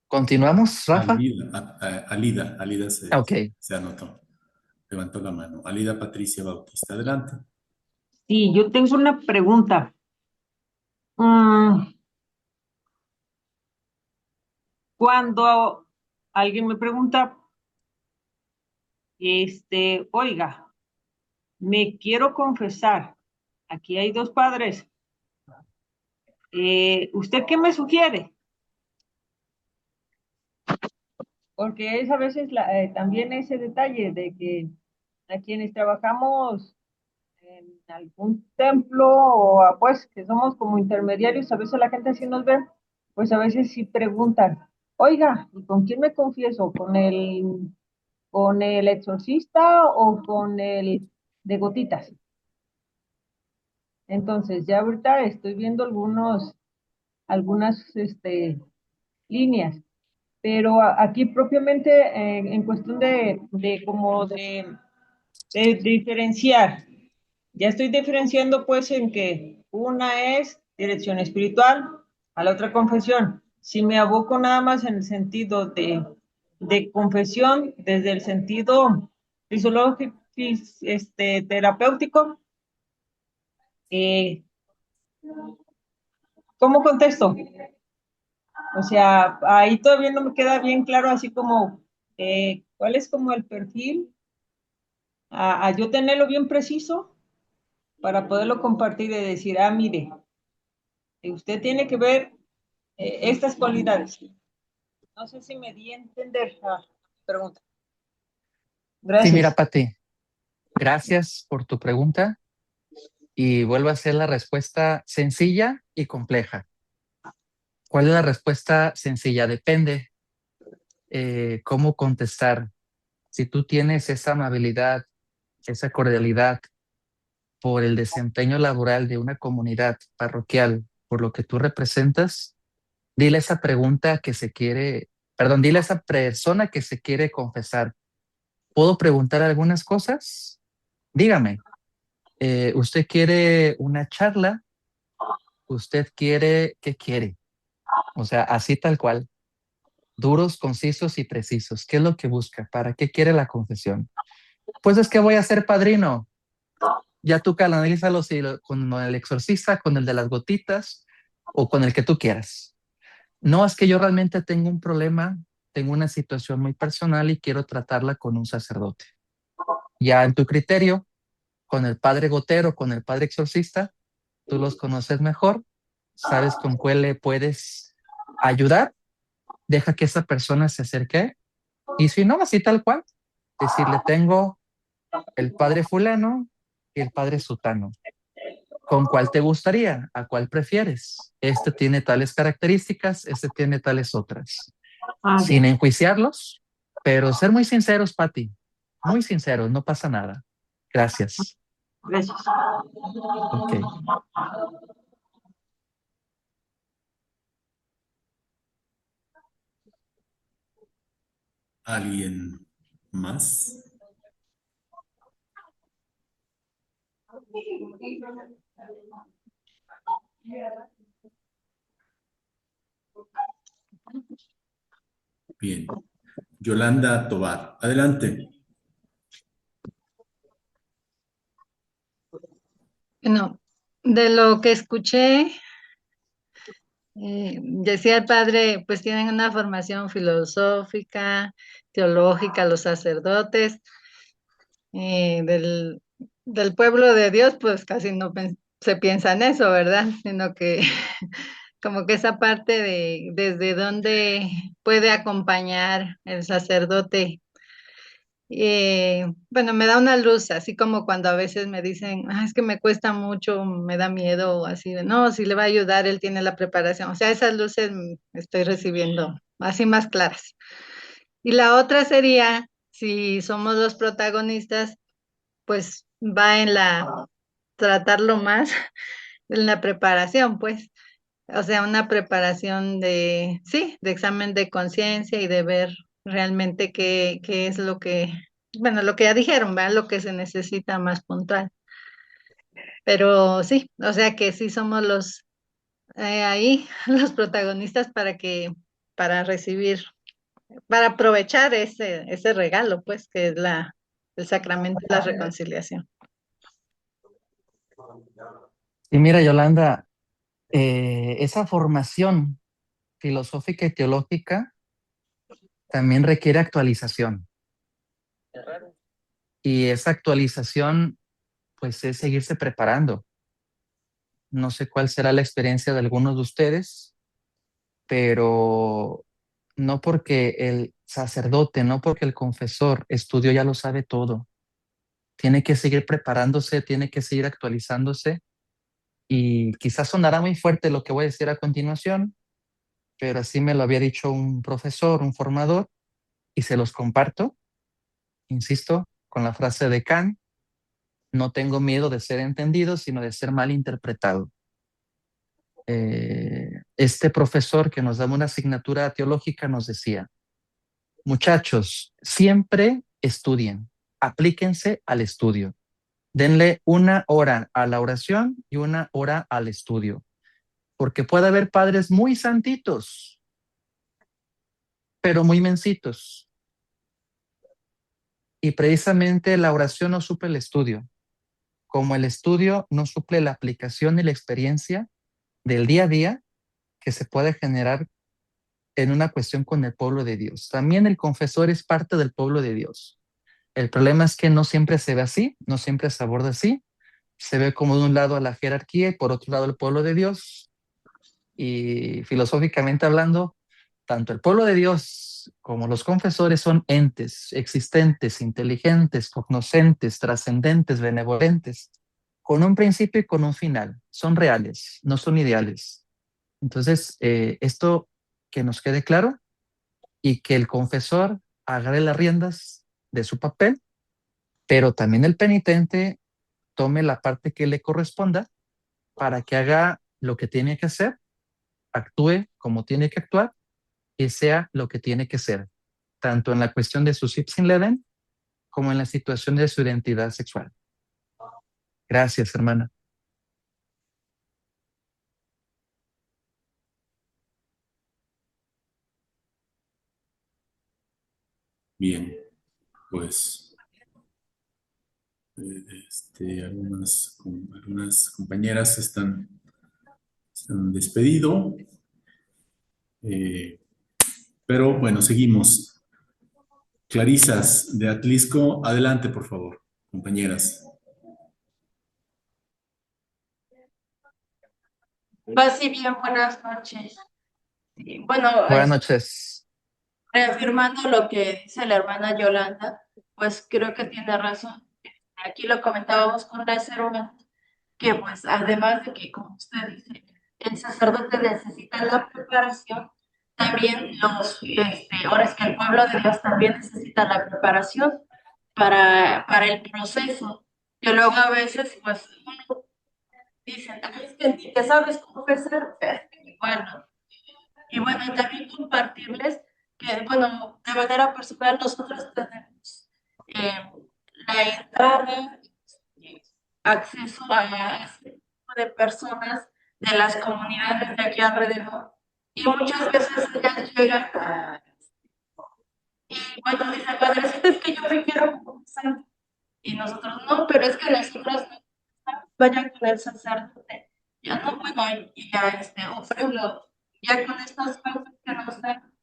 ¿Continuamos, Rafa? Alida Ok. se anotó, levantó la mano. Alida Patricia Bautista, adelante. Sí, yo tengo una pregunta. Mm, Cuando alguien me pregunta, oiga, me quiero confesar, aquí hay dos padres, ¿usted qué me sugiere? Porque es a veces también ese detalle de que a quienes trabajamos en algún templo o pues que somos como intermediarios, a veces la gente así nos ve, pues a veces sí preguntan, oiga, ¿y con quién me confieso? ¿Con el exorcista o con el de gotitas? Entonces, ya ahorita estoy viendo algunas líneas, pero aquí propiamente en cuestión de diferenciar. Ya estoy diferenciando pues en que una es dirección espiritual, a la otra confesión. Si me aboco nada más en el sentido de confesión, desde el sentido fisiológico, terapéutico, eh, ¿cómo contesto? O sea, ahí todavía no me queda bien claro así como cuál es como el perfil, a yo tenerlo bien preciso para poderlo compartir y decir, mire, usted tiene que ver estas cualidades. No sé si me di a entender la pregunta. Sí, mira, Gracias. Pati, gracias por tu pregunta. Y vuelvo a hacer la respuesta sencilla y compleja. ¿Cuál es la respuesta sencilla? Depende cómo contestar. Si tú tienes esa amabilidad, esa cordialidad por el desempeño laboral de una comunidad parroquial, por lo que tú representas, dile a esa pregunta que se quiere, perdón, dile a esa persona que se quiere confesar. ¿Puedo preguntar algunas cosas? Dígame, ¿usted quiere una charla? ¿Usted quiere, qué quiere? O sea, así tal cual, duros, concisos y precisos. ¿Qué es lo que busca? ¿Para qué quiere la confesión? Pues es que voy a ser padrino. Ya tú canalízalo si con el exorcista, con el de las gotitas o con el que tú quieras. No, es que yo realmente tengo un problema, tengo una situación muy personal y quiero tratarla con un sacerdote. Ya en tu criterio, con el padre gotero, con el padre exorcista, tú los conoces mejor, sabes con cuál le puedes ayudar, deja que esa persona se acerque y si no, así tal cual, decirle tengo el padre fulano y el padre sutano. ¿Con cuál te gustaría? ¿A cuál prefieres? Este tiene tales características, este tiene tales otras. Sin enjuiciarlos, pero ser muy sinceros, Pati. Muy sinceros, no pasa nada. Gracias. Gracias. Ok. ¿Alguien más? Bien. Yolanda Tobar, adelante. Bueno, de lo que escuché, decía el padre, pues tienen una formación filosófica, teológica, los sacerdotes, del pueblo de Dios, pues casi no se piensa en eso, ¿verdad? Sino que como que esa parte de desde dónde puede acompañar el sacerdote. Bueno, me da una luz, así como cuando a veces me dicen, "Ah, es que me cuesta mucho, me da miedo", o así de, no, si le va a ayudar, él tiene la preparación. O sea, esas luces estoy recibiendo así más claras. Y la otra sería, si somos los protagonistas, pues va en tratarlo más en la preparación, pues. O sea, una preparación sí, de examen de conciencia y de ver realmente qué es bueno, lo que ya dijeron, ¿verdad? Lo que se necesita más puntual. Pero sí, o sea que sí somos ahí, los protagonistas para recibir, para aprovechar ese regalo, pues, que es el sacramento de la reconciliación. Y mira, Yolanda, esa formación filosófica y teológica también requiere actualización. Y esa actualización, pues, es seguirse preparando. No sé cuál será la experiencia de algunos de ustedes, pero no porque el sacerdote, no porque el confesor estudió ya lo sabe todo. Tiene que seguir preparándose, tiene que seguir actualizándose y quizás sonará muy fuerte lo que voy a decir a continuación, pero así me lo había dicho un profesor, un formador, y se los comparto, insisto, con la frase de Kant: no tengo miedo de ser entendido, sino de ser mal interpretado. Este profesor que nos daba una asignatura teológica nos decía: muchachos, siempre estudien, aplíquense al estudio, denle 1 hora a la oración y 1 hora al estudio, porque puede haber padres muy santitos, pero muy mensitos. Y precisamente la oración no suple el estudio, como el estudio no suple la aplicación y la experiencia del día a día que se puede generar en una cuestión con el pueblo de Dios. También el confesor es parte del pueblo de Dios. El problema es que no siempre se ve así, no siempre se aborda así. Se ve como de un lado a la jerarquía y por otro lado el pueblo de Dios. Y filosóficamente hablando, tanto el pueblo de Dios como los confesores son entes existentes, inteligentes, cognoscentes, trascendentes, benevolentes. con un principio y con un final. Son reales, no son ideales. Entonces, esto que nos quede claro y que el confesor agarre las riendas de su papel, pero también el penitente tome la parte que le corresponda para que haga lo que tiene que hacer, actúe como tiene que actuar y sea lo que tiene que ser, tanto en la cuestión de su ipsin leden como en la situación de su identidad sexual. Gracias, hermana. Bien, pues algunas compañeras se han despedido, pero bueno, seguimos. Clarisas de Atlisco, adelante, por favor, compañeras. Paz y bien, buenas noches. Sí, bueno, Buenas noches. reafirmando lo que dice la hermana Yolanda, pues creo que tiene razón. Aquí lo comentábamos con la hermana, que pues además de que, como usted dice, el sacerdote necesita la preparación, también ahora es que el pueblo de Dios también necesita la preparación para el proceso, que luego a veces pues uno dicen, "Ay, es que ni te sabes confesar", pero bueno. Y bueno, también compartirles que, bueno, de manera personal nosotros tenemos eh, la entrada, acceso a este tipo de personas de las comunidades de aquí alrededor. Y muchas veces ellas llegan y bueno, dicen, padrecito, es que yo me quiero confesar. Y nosotros, no, pero es que nosotros vayan con el sacerdote. Ya no, bueno, y ya ofrendo, ya con estas cosas que nos dan,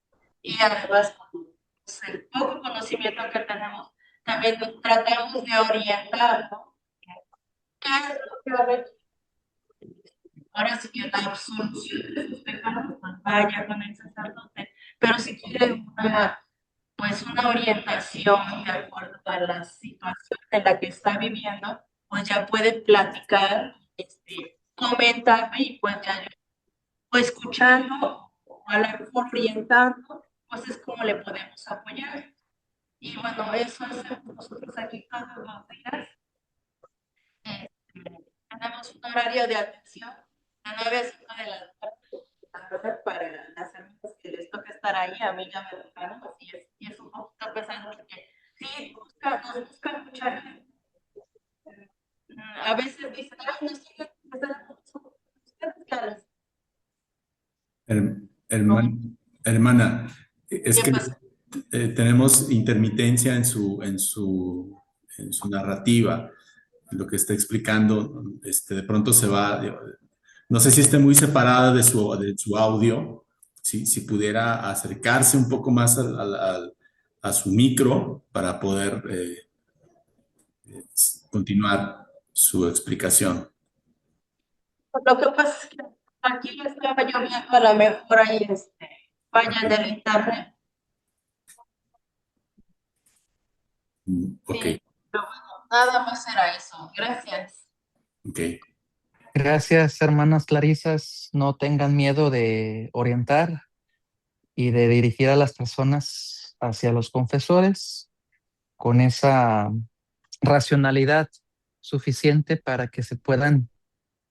y además con pues, el poco conocimiento que tenemos, también tratamos de orientar, ¿no? ¿Qué es lo que requiere? Ahora sí que la absolución de sus pecados, pues vaya con el sacerdote, pero si quiere pues una orientación de acuerdo a la situación en la que está viviendo, pues ya puede platicar, comentarme y pues ya yo, pues escuchando o a la mejor orientando, pues es como le podemos apoyar. Y bueno, eso hacemos nosotros aquí todos los días. Tenemos un horario de atención de 9 a 5 de la tarde para las amigas que les toca estar ahí. A mí ya me tocaron, así es, y es un poquito pesado porque sí, nos buscan mucha gente. A veces dicen, ay, no estoy ustedes, Hermana, es ¿qué que pasa? tenemos intermitencia en su narrativa, en lo que está explicando, de pronto se va, no sé si esté muy separada de de su audio, si pudiera acercarse un poco más a su micro para poder continuar su explicación. Lo que pasa es que aquí ya estaba lloviendo, a lo mejor ahí vayan del internet. Ok, Sí, pero bueno, nada más era eso. Gracias. ok. Gracias, hermanas Clarisas. No tengan miedo de orientar y de dirigir a las personas hacia los confesores con esa racionalidad suficiente para que se puedan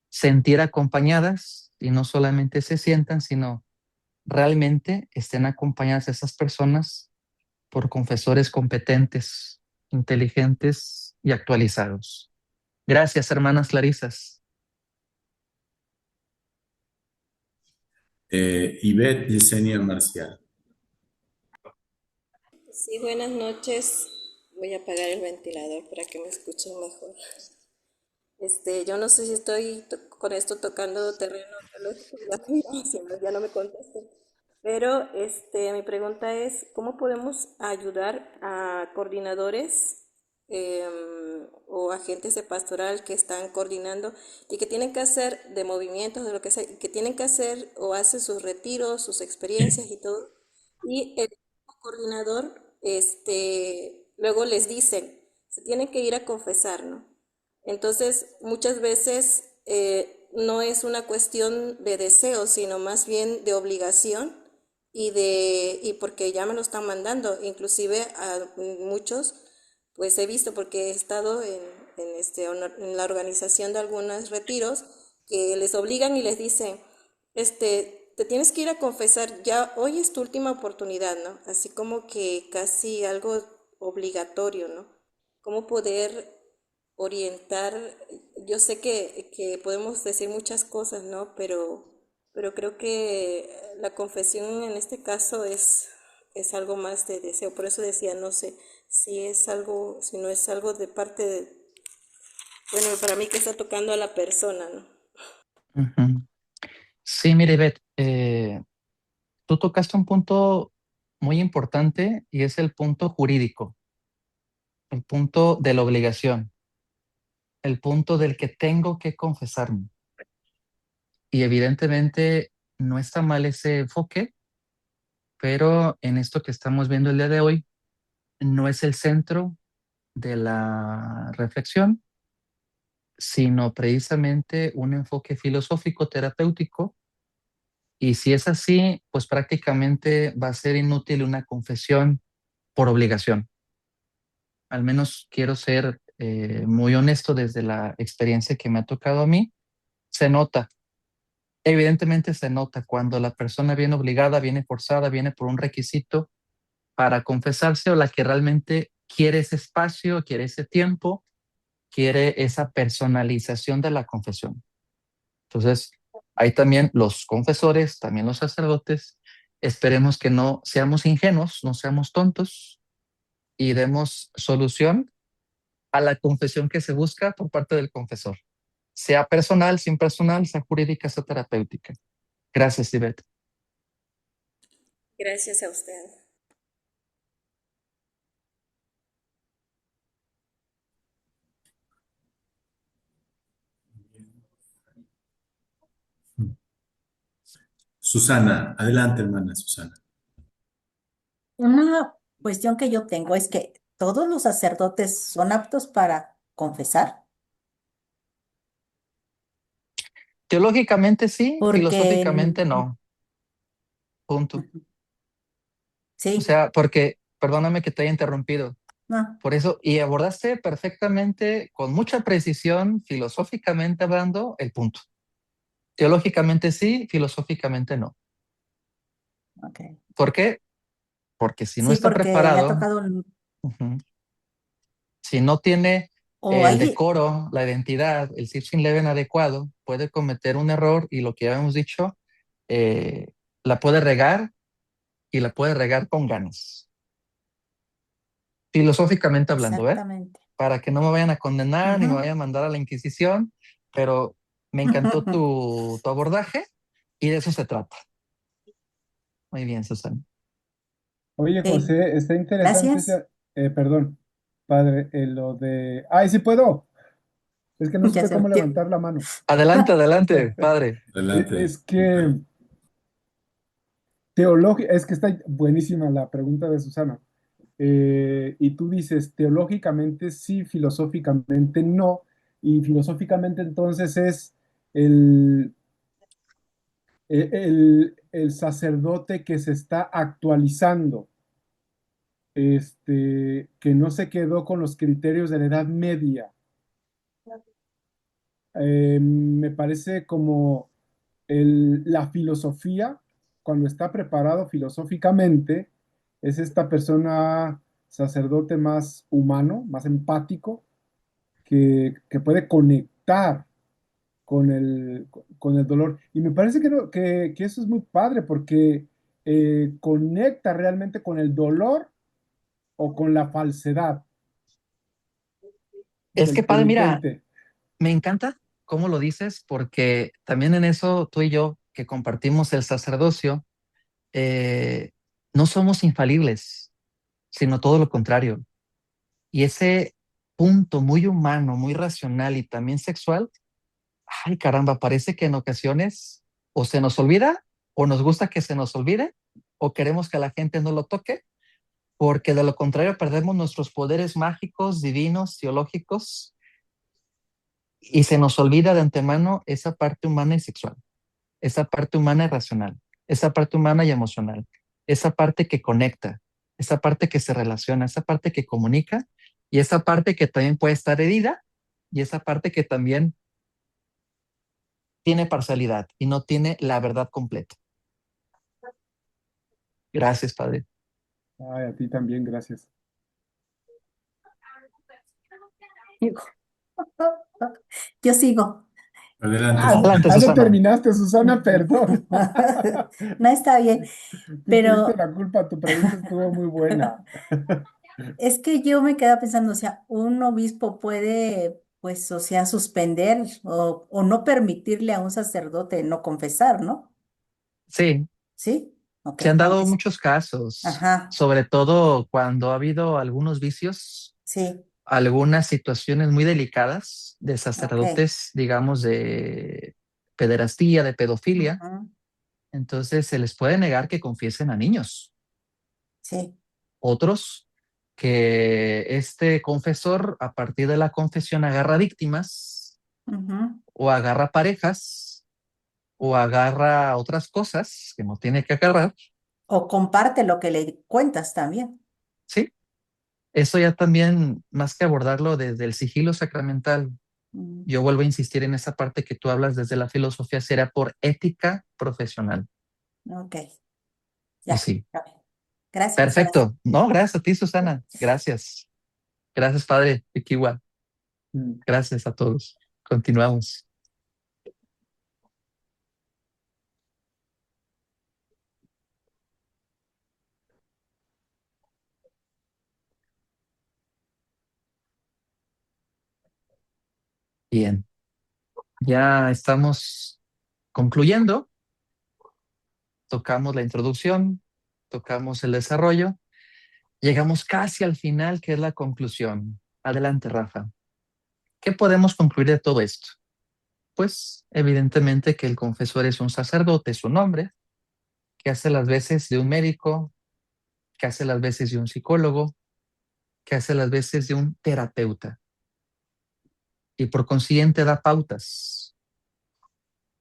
sentir acompañadas y no solamente se sientan, sino realmente estén acompañadas esas personas por confesores competentes, inteligentes y actualizados. Gracias, hermanas Clarisas. Ivette Yesenia Marcial. Sí, buenas noches. Voy a apagar el ventilador para que me escuchen mejor. Yo no sé si estoy con esto tocando terreno teológico, ya no me contesten. Pero mi pregunta es, ¿cómo podemos ayudar a coordinadores o agentes de pastoral que están coordinando y que tienen que hacer de movimientos, de lo que sea, que tienen que hacer o hacen sus retiros, sus experiencias y todo? Y el coordinador, luego les dicen, se tienen que ir a confesar, ¿no? Entonces, muchas veces no es una cuestión de deseo, sino más bien de obligación y porque ya me lo están mandando. Inclusive a muchos, pues he visto porque he estado en la organización de algunos retiros que les obligan y les dicen, te tienes que ir a confesar, ya hoy es tu última oportunidad, ¿no? Así como que casi algo obligatorio, ¿no? Cómo poder orientar, yo sé que podemos decir muchas cosas, ¿no? Pero creo que la confesión en este caso es algo más de deseo. Por eso decía, no sé si es algo, si no es algo de parte de, bueno, para mí que está tocando a la persona, ¿no? Ujú. Sí, mire, Beth, tú tocaste un punto muy importante y es el punto jurídico, el punto de la obligación, el punto del que tengo que confesarme. Y evidentemente no está mal ese enfoque, pero en esto que estamos viendo el día de hoy, no es el centro de la reflexión, sino precisamente un enfoque filosófico terapéutico. Y si es así, pues prácticamente va a ser inútil una confesión por obligación. Al menos quiero ser muy honesto desde la experiencia que me ha tocado a mí. Se nota, evidentemente se nota cuando la persona viene obligada, viene forzada, viene por un requisito para confesarse o la que realmente quiere ese espacio, quiere ese tiempo, quiere esa personalización de la confesión. Entonces, hay también los confesores, también los sacerdotes. Esperemos que no seamos ingenuos, no seamos tontos y demos solución a la confesión que se busca por parte del confesor, sea personal, sin personal, sea jurídica, sea terapéutica. Gracias, Ivette. Gracias a usted. Susana, adelante, hermana Susana. Una cuestión que yo tengo es que todos los sacerdotes son aptos para confesar, Teológicamente sí, porque filosóficamente no. Punto. O sí, sea, porque, perdóname que te haya interrumpido, no, por eso, y abordaste perfectamente, con mucha precisión, filosóficamente hablando, el punto. Teológicamente sí, filosóficamente no. ok. ¿Por qué? Porque si no Sí, está porque me ha preparado, tocado, ujú, si no tiene o el hay, decoro, la identidad, el Sitchin Leven adecuado, puede cometer un error y lo que ya hemos dicho, eh, la puede regar y la puede regar con ganas. Filosóficamente hablando, ¿eh? exactamente. Para que no me vayan a condenar ni me Ujú. vayan a mandar a la Inquisición, pero me encantó tu abordaje y de eso se trata. Muy bien, Susana. Oye, Sí, José, está interesante gracias. perdón, padre, lo de... ¡Ay, sí puedo! Es que no Ya supe se cómo metió. levantar la mano. Adelante, adelante, padre. Adelante. Es que teológica, es que está buenísima la pregunta de Susana. Y tú dices, teológicamente sí, filosóficamente no. Y filosóficamente entonces es el, el sacerdote que se está actualizando, que no se quedó con los criterios de la Edad Media. Me parece como la filosofía, cuando está preparado filosóficamente, es esta persona sacerdote más humano, más empático, que puede conectar con el dolor. Y me parece que eso es muy padre porque conecta realmente con el dolor o con la falsedad Es que, del padre, mira, penitente. me encanta cómo lo dices, porque también en eso tú y yo, que compartimos el sacerdocio, eh, no somos infalibles, sino todo lo contrario. Y ese punto muy humano, muy racional y también sexual, ay caramba, parece que en ocasiones o se nos olvida o nos gusta que se nos olvide o queremos que la gente no lo toque, porque de lo contrario perdemos nuestros poderes mágicos, divinos, teológicos Y se nos olvida de antemano esa parte humana y sexual, esa parte humana y racional, esa parte humana y emocional, esa parte que conecta, esa parte que se relaciona, esa parte que comunica y esa parte que también puede estar herida y esa parte que también tiene parcialidad y no tiene la verdad completa. Gracias, Padre. Ay, a ti también, gracias. Yo sigo. Adelante, Adelante, Ya Susana. terminaste, Susana, perdón. No está bien, Tú tuviste pero la culpa, tu pregunta estuvo muy buena. es que yo me quedaba pensando, o sea, un obispo puede, pues, o sea, suspender o no permitirle a un sacerdote no confesar, ¿no? Sí, ¿Sí? Ok, se han dado aunque sí. muchos casos, Ajá, sobre todo cuando ha habido algunos vicios, sí, algunas situaciones muy delicadas de ok. sacerdotes, digamos, de pederastía, de pedofilia. Ujú, Entonces se les puede negar que confiesen a niños. sí, Otros que este confesor a partir de la confesión agarra víctimas ujú, o agarra parejas o agarra otras cosas que no tiene que agarrar. o comparte lo que le cuentas también. Sí, eso ya también, más que abordarlo desde el sigilo sacramental, Mm, yo vuelvo a insistir en esa parte que tú hablas desde la filosofía, será por ética profesional. ok, Y ya, sí, ya. Gracias, ahora sí. perfecto. No, gracias a ti, Susana. Gracias. Gracias, Padre Ikiwa. Mm. Gracias a todos. Continuamos. Bien, ya estamos concluyendo. Tocamos la introducción, tocamos el desarrollo. Llegamos casi al final, que es la conclusión. Adelante, Rafa. ¿Qué podemos concluir de todo esto? Pues evidentemente que el confesor es un sacerdote, es un hombre, que hace las veces de un médico, que hace las veces de un psicólogo, que hace las veces de un terapeuta y por consiguiente da pautas,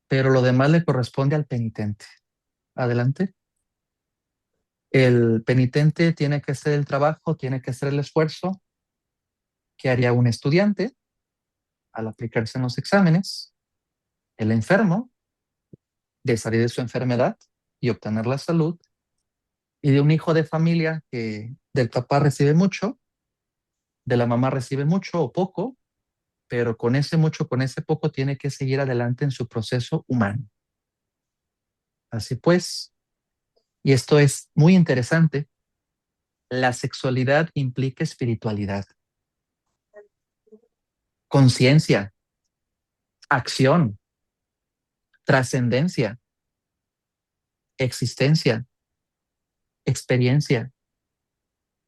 pero lo demás le corresponde al penitente. Adelante. El penitente tiene que hacer el trabajo, tiene que hacer el esfuerzo que haría un estudiante al aplicarse en los exámenes, el enfermo de salir de su enfermedad y obtener la salud, y de un hijo de familia que del papá recibe mucho, de la mamá recibe mucho o poco, pero con ese mucho, con ese poco, tiene que seguir adelante en su proceso humano. Así pues, y esto es muy interesante, la sexualidad implica espiritualidad, conciencia, acción, trascendencia, existencia, experiencia,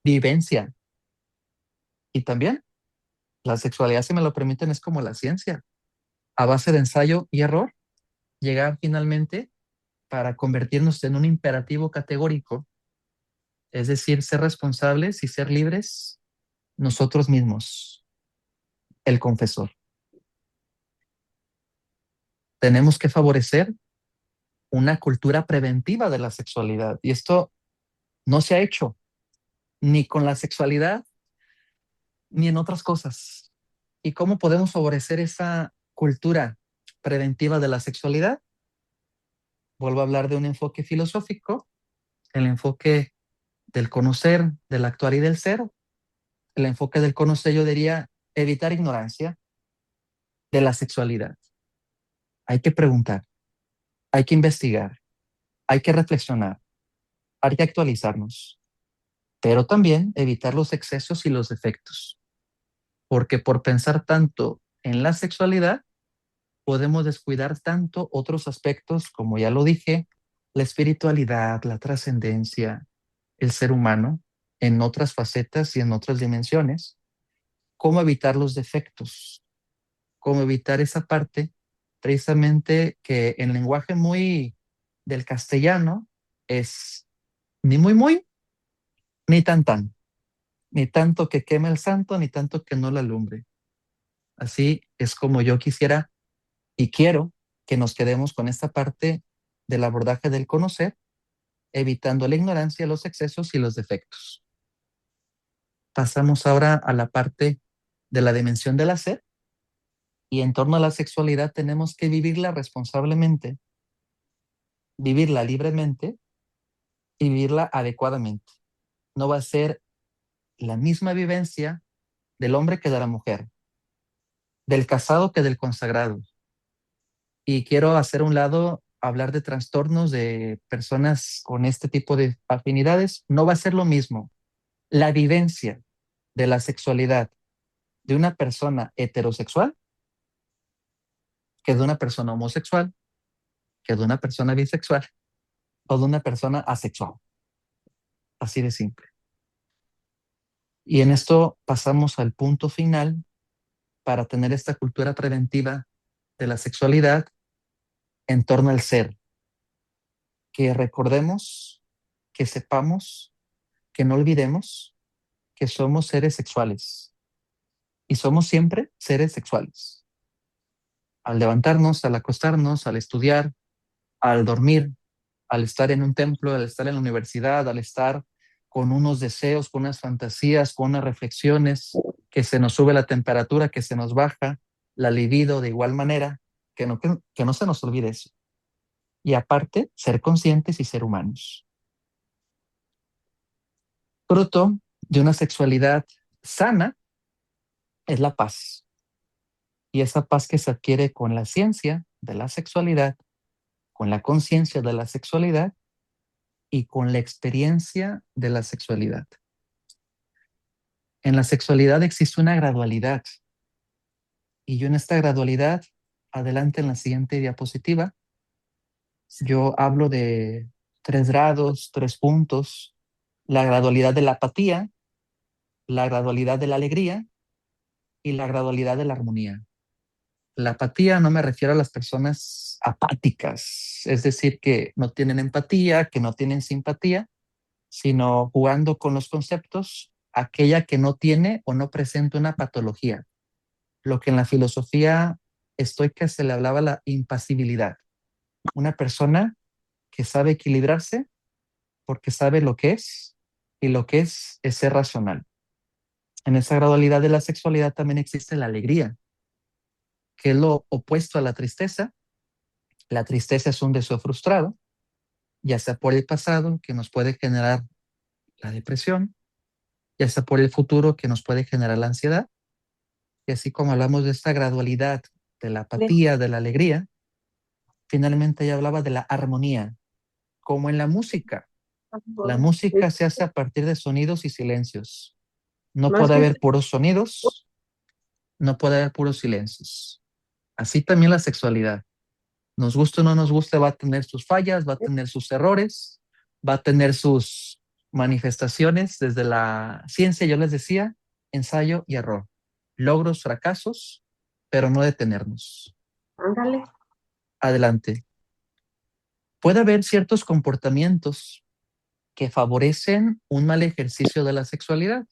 vivencia. Y también la sexualidad, si me lo permiten, es como la ciencia, a base de ensayo y error, llegar finalmente para convertirnos en un imperativo categórico, es decir, ser responsables y ser libres nosotros mismos, el confesor. Tenemos que favorecer una cultura preventiva de la sexualidad y esto no se ha hecho ni con la sexualidad ni en otras cosas. ¿Y cómo podemos favorecer esa cultura preventiva de la sexualidad? Vuelvo a hablar de un enfoque filosófico, el enfoque del conocer, del actuar y del ser. El enfoque del conocer, yo diría, evitar ignorancia de la sexualidad. Hay que preguntar, hay que investigar, hay que reflexionar, hay que actualizarnos, pero también evitar los excesos y los defectos, porque por pensar tanto en la sexualidad, podemos descuidar tanto otros aspectos, como ya lo dije, la espiritualidad, la trascendencia, el ser humano, en otras facetas y en otras dimensiones. ¿Cómo evitar los defectos? ¿Cómo evitar esa parte? Precisamente que en lenguaje muy del castellano es ni muy, muy, ni tan, tan. Ni tanto que queme el santo, ni tanto que no la alumbre. Así es como yo quisiera y quiero que nos quedemos con esta parte del abordaje del conocer, evitando la ignorancia, los excesos y los defectos. Pasamos ahora a la parte de la dimensión del hacer, y en torno a la sexualidad tenemos que vivirla responsablemente, vivirla libremente y vivirla adecuadamente. No va a ser la misma vivencia del hombre que de la mujer, del casado que del consagrado. Y quiero hacer a un lado hablar de trastornos de personas con este tipo de afinidades. No va a ser lo mismo la vivencia de la sexualidad de una persona heterosexual que de una persona homosexual, que de una persona bisexual o de una persona asexual. Así de simple. Y en esto pasamos al punto final para tener esta cultura preventiva de la sexualidad en torno al ser. Que recordemos, que sepamos, que no olvidemos que somos seres sexuales y somos siempre seres sexuales. Al levantarnos, al acostarnos, al estudiar, al dormir, al estar en un templo, al estar en la universidad, al estar con unos deseos, con unas fantasías, con unas reflexiones, que se nos sube la temperatura, que se nos baja la libido de igual manera, que no se nos olvide eso. Y aparte, ser conscientes y ser humanos. Fruto de una sexualidad sana es la paz. Y esa paz que se adquiere con la ciencia de la sexualidad, con la conciencia de la sexualidad y con la experiencia de la sexualidad. En la sexualidad existe una gradualidad. Y yo en esta gradualidad, adelante en la siguiente diapositiva, yo hablo de 3 grados, 3 puntos, la gradualidad de la apatía, la gradualidad de la alegría y la gradualidad de la armonía. La apatía no me refiero a las personas apáticas, es decir, que no tienen empatía, que no tienen simpatía, sino jugando con los conceptos, aquella que no tiene o no presenta una patología. Lo que en la filosofía estoica se le hablaba la impasibilidad. Una persona que sabe equilibrarse porque sabe lo que es, y lo que es ser racional. En esa gradualidad de la sexualidad también existe la alegría, que es lo opuesto a la tristeza. La tristeza es un deseo frustrado, ya sea por el pasado, que nos puede generar la depresión, ya sea por el futuro, que nos puede generar la ansiedad. Y así como hablamos de esta gradualidad de la apatía, de la alegría, finalmente ya hablaba de la armonía, como en la música. La música se hace a partir de sonidos y silencios. No puede haber puros sonidos, no puede haber puros silencios. Así también la sexualidad. Nos guste o no nos guste, va a tener sus fallas, va a tener sus errores, va a tener sus manifestaciones desde la ciencia, yo les decía, ensayo y error. Logros, fracasos, pero no detenernos. Ándale. Adelante. Puede haber ciertos comportamientos que favorecen un mal ejercicio de la sexualidad.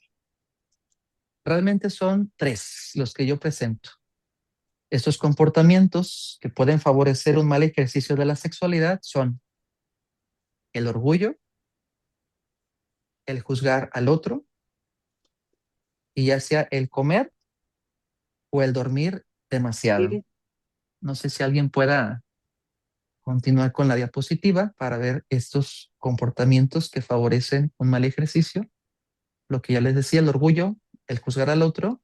Realmente son 3 los que yo presento. Estos comportamientos que pueden favorecer un mal ejercicio de la sexualidad son el orgullo, el juzgar al otro, y ya sea el comer o el dormir demasiado. No sé si alguien pueda continuar con la diapositiva para ver estos comportamientos que favorecen un mal ejercicio. Lo que ya les decía, el orgullo, el juzgar al otro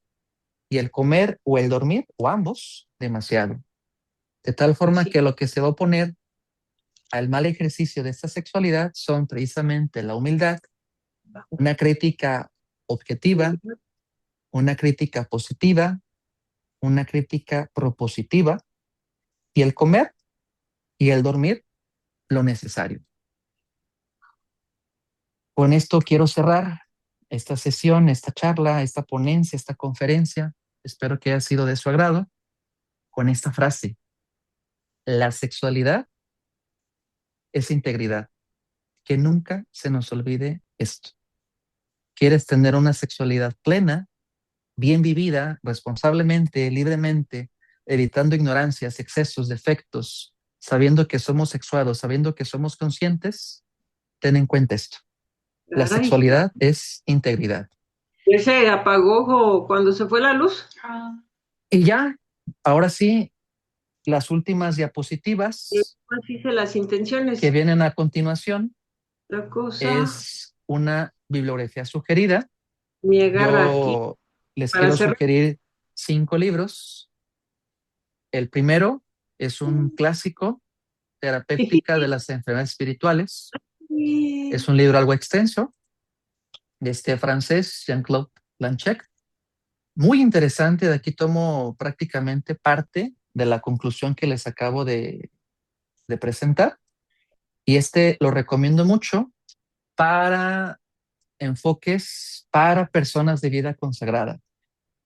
y el comer o el dormir, o ambos, demasiado. De tal forma que lo que se va a oponer al mal ejercicio de esta sexualidad son precisamente la humildad, una crítica objetiva, una crítica positiva, una crítica propositiva, y el comer y el dormir lo necesario. Con esto quiero cerrar esta sesión, esta charla, esta ponencia, esta conferencia. Espero que haya sido de su agrado con esta frase: la sexualidad es integridad. Que nunca se nos olvide esto. ¿Quieres tener una sexualidad plena? bien vivida, responsablemente, libremente, evitando ignorancias, excesos, defectos, sabiendo que somos sexuados, sabiendo que somos conscientes, ten en cuenta esto. La Caray, sexualidad es integridad. ¿ya se apagó cuando se fue la luz? Y ya, ahora sí, las últimas diapositivas Pues hice las intenciones. que vienen a continuación La cosa es una bibliografía sugerida. me agarra aquí. Yo les Para quiero hacer sugerir 5 libros. El primero es un clásico, Terapéutica de las Enfermedades Espirituales. Es un libro algo extenso, de este francés, Jean-Claude Blanchec. Muy interesante, de aquí tomo prácticamente parte de la conclusión que les acabo de presentar. Y este lo recomiendo mucho para enfoques para personas de vida consagrada.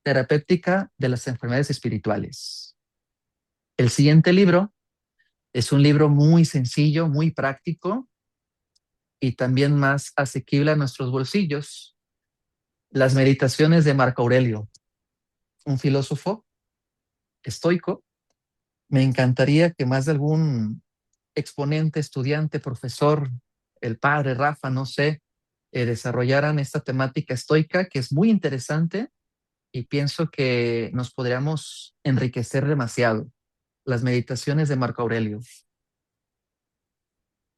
Terapéutica de las Enfermedades Espirituales. El siguiente libro es un libro muy sencillo, muy práctico y también más asequible a nuestros bolsillos. Las Meditaciones de Marco Aurelio, un filósofo estoico. Me encantaría que más de algún exponente, estudiante, profesor, el padre Rafa, no sé, desarrollaran esta temática estoica que es muy interesante y pienso que nos podríamos enriquecer demasiado. Las Meditaciones de Marco Aurelio.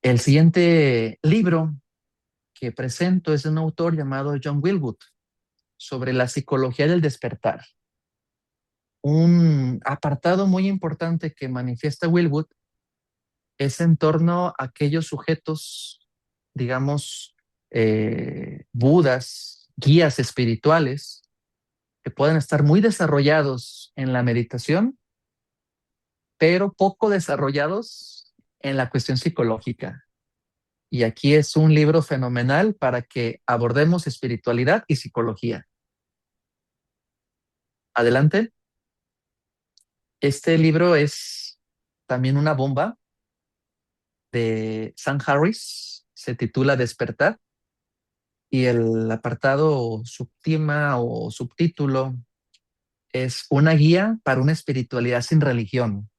El siguiente libro que presento es de un autor llamado John Wilwood, sobre la psicología del despertar. Un apartado muy importante que manifiesta Wilwood es en torno a aquellos sujetos, digamos, budas, guías espirituales, que pueden estar muy desarrollados en la meditación, pero poco desarrollados en la cuestión psicológica. Y aquí es un libro fenomenal para que abordemos espiritualidad y psicología. Adelante. Este libro es también una bomba de Sam Harris, se titula Despertar, y el apartado subtema o subtítulo es una guía para una espiritualidad sin religión.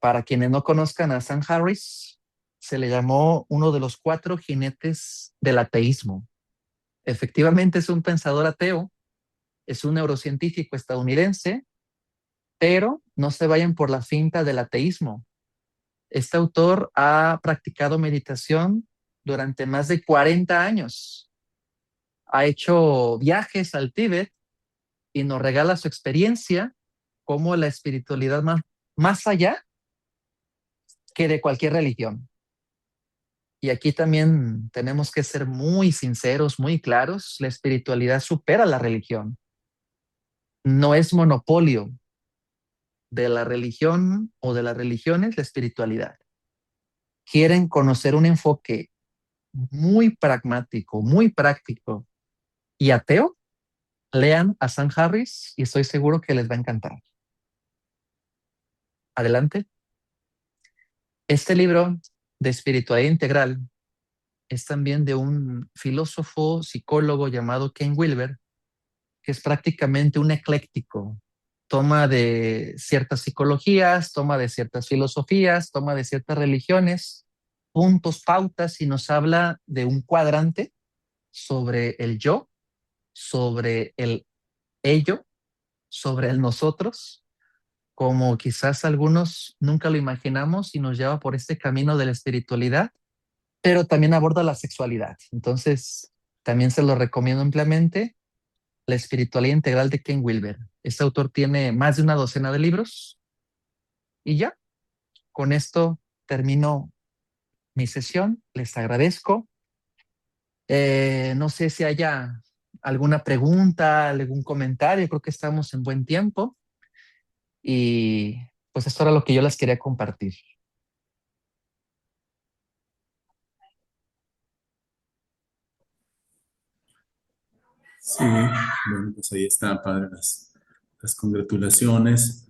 Para quienes no conozcan a Sam Harris, se le llamó uno de los 4 jinetes del ateísmo. Efectivamente es un pensador ateo, es un neurocientífico estadounidense, pero no se vayan por la finta del ateísmo. Este autor ha practicado meditación durante más de 40 años. Ha hecho viajes al Tíbet y nos regala su experiencia como la espiritualidad más allá que de cualquier religión. Y aquí también tenemos que ser muy sinceros, muy claros. La espiritualidad supera la religión. No es monopolio de la religión o de las religiones la espiritualidad. Quieren conocer un enfoque muy pragmático, muy práctico y ateo, lean a Sam Harris y estoy seguro que les va a encantar. Adelante. Este libro de espiritualidad integral es también de un filósofo psicólogo llamado Ken Wilber, que es prácticamente un ecléctico. Toma de ciertas psicologías, toma de ciertas filosofías, toma de ciertas religiones, puntos, pautas, y nos habla de un cuadrante sobre el yo, sobre el ello, sobre el nosotros, como quizás algunos nunca lo imaginamos y nos lleva por este camino de la espiritualidad, pero también aborda la sexualidad. Entonces, también se lo recomiendo ampliamente. La espiritualidad integral de Ken Wilber. Este autor tiene más de una docena de libros. Y ya, con esto termino mi sesión. Les agradezco. No sé si haya alguna pregunta, algún comentario. Creo que estamos en buen tiempo. Y pues esto era lo que yo les quería compartir. Sí, bueno, pues ahí está, padre, las congratulaciones.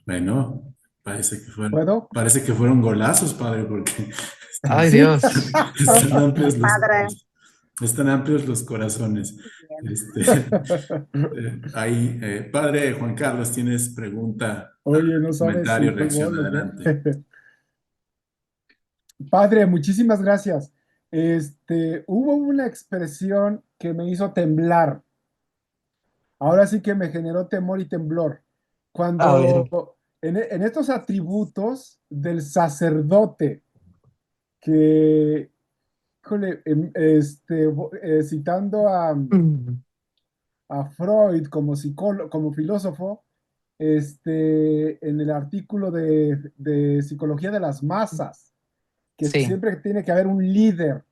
Bueno, ¿Puedo? parece que fueron golazos, padre, porque Ay, Sí. Dios. están amplios los Padre. Están amplios los corazones. Bien. Ahí, padre Juan Carlos, ¿tienes pregunta, Oye, no sabes si comentario, fue reacción? gol o Adelante. qué. Padre, muchísimas gracias. Hubo una expresión que me hizo temblar. Ahora sí que me generó temor y temblor. A ver, Cuando en estos atributos del sacerdote, que, híjole, citando mm, a Freud como psicólogo, como filósofo, en el artículo de psicología de las masas, que sí, siempre tiene que haber un líder.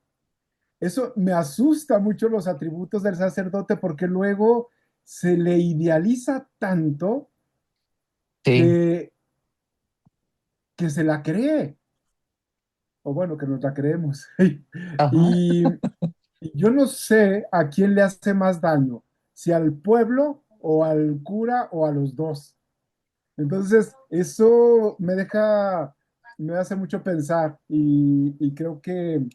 Eso me asusta mucho los atributos del sacerdote porque luego se le idealiza tanto sí, que, que se la cree, o bueno, que nos la creemos. ajá, Y yo no sé a quién le hace más daño, si al pueblo o al cura o a los dos. Entonces, eso me hace mucho pensar y creo que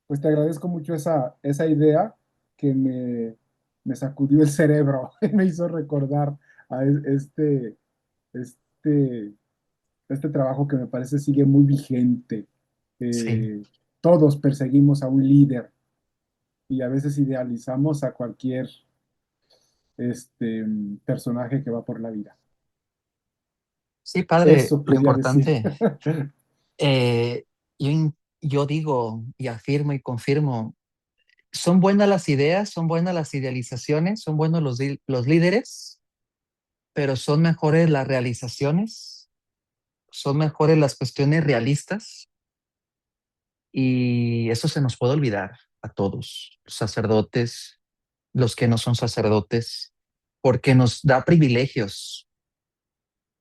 pues te agradezco mucho esa idea que me sacudió el cerebro y me hizo recordar a este, este trabajo que me parece sigue muy vigente. sí. Eh, Todos perseguimos a un líder y a veces idealizamos a cualquier personaje que va por la vida. Sí, padre, Eso lo quería decir. importante, eh, yo digo y afirmo y confirmo, son buenas las ideas, son buenas las idealizaciones, son buenos los líderes, pero son mejores las realizaciones, son mejores las cuestiones realistas y eso se nos puede olvidar a todos, los sacerdotes, los que no son sacerdotes, porque nos da privilegios,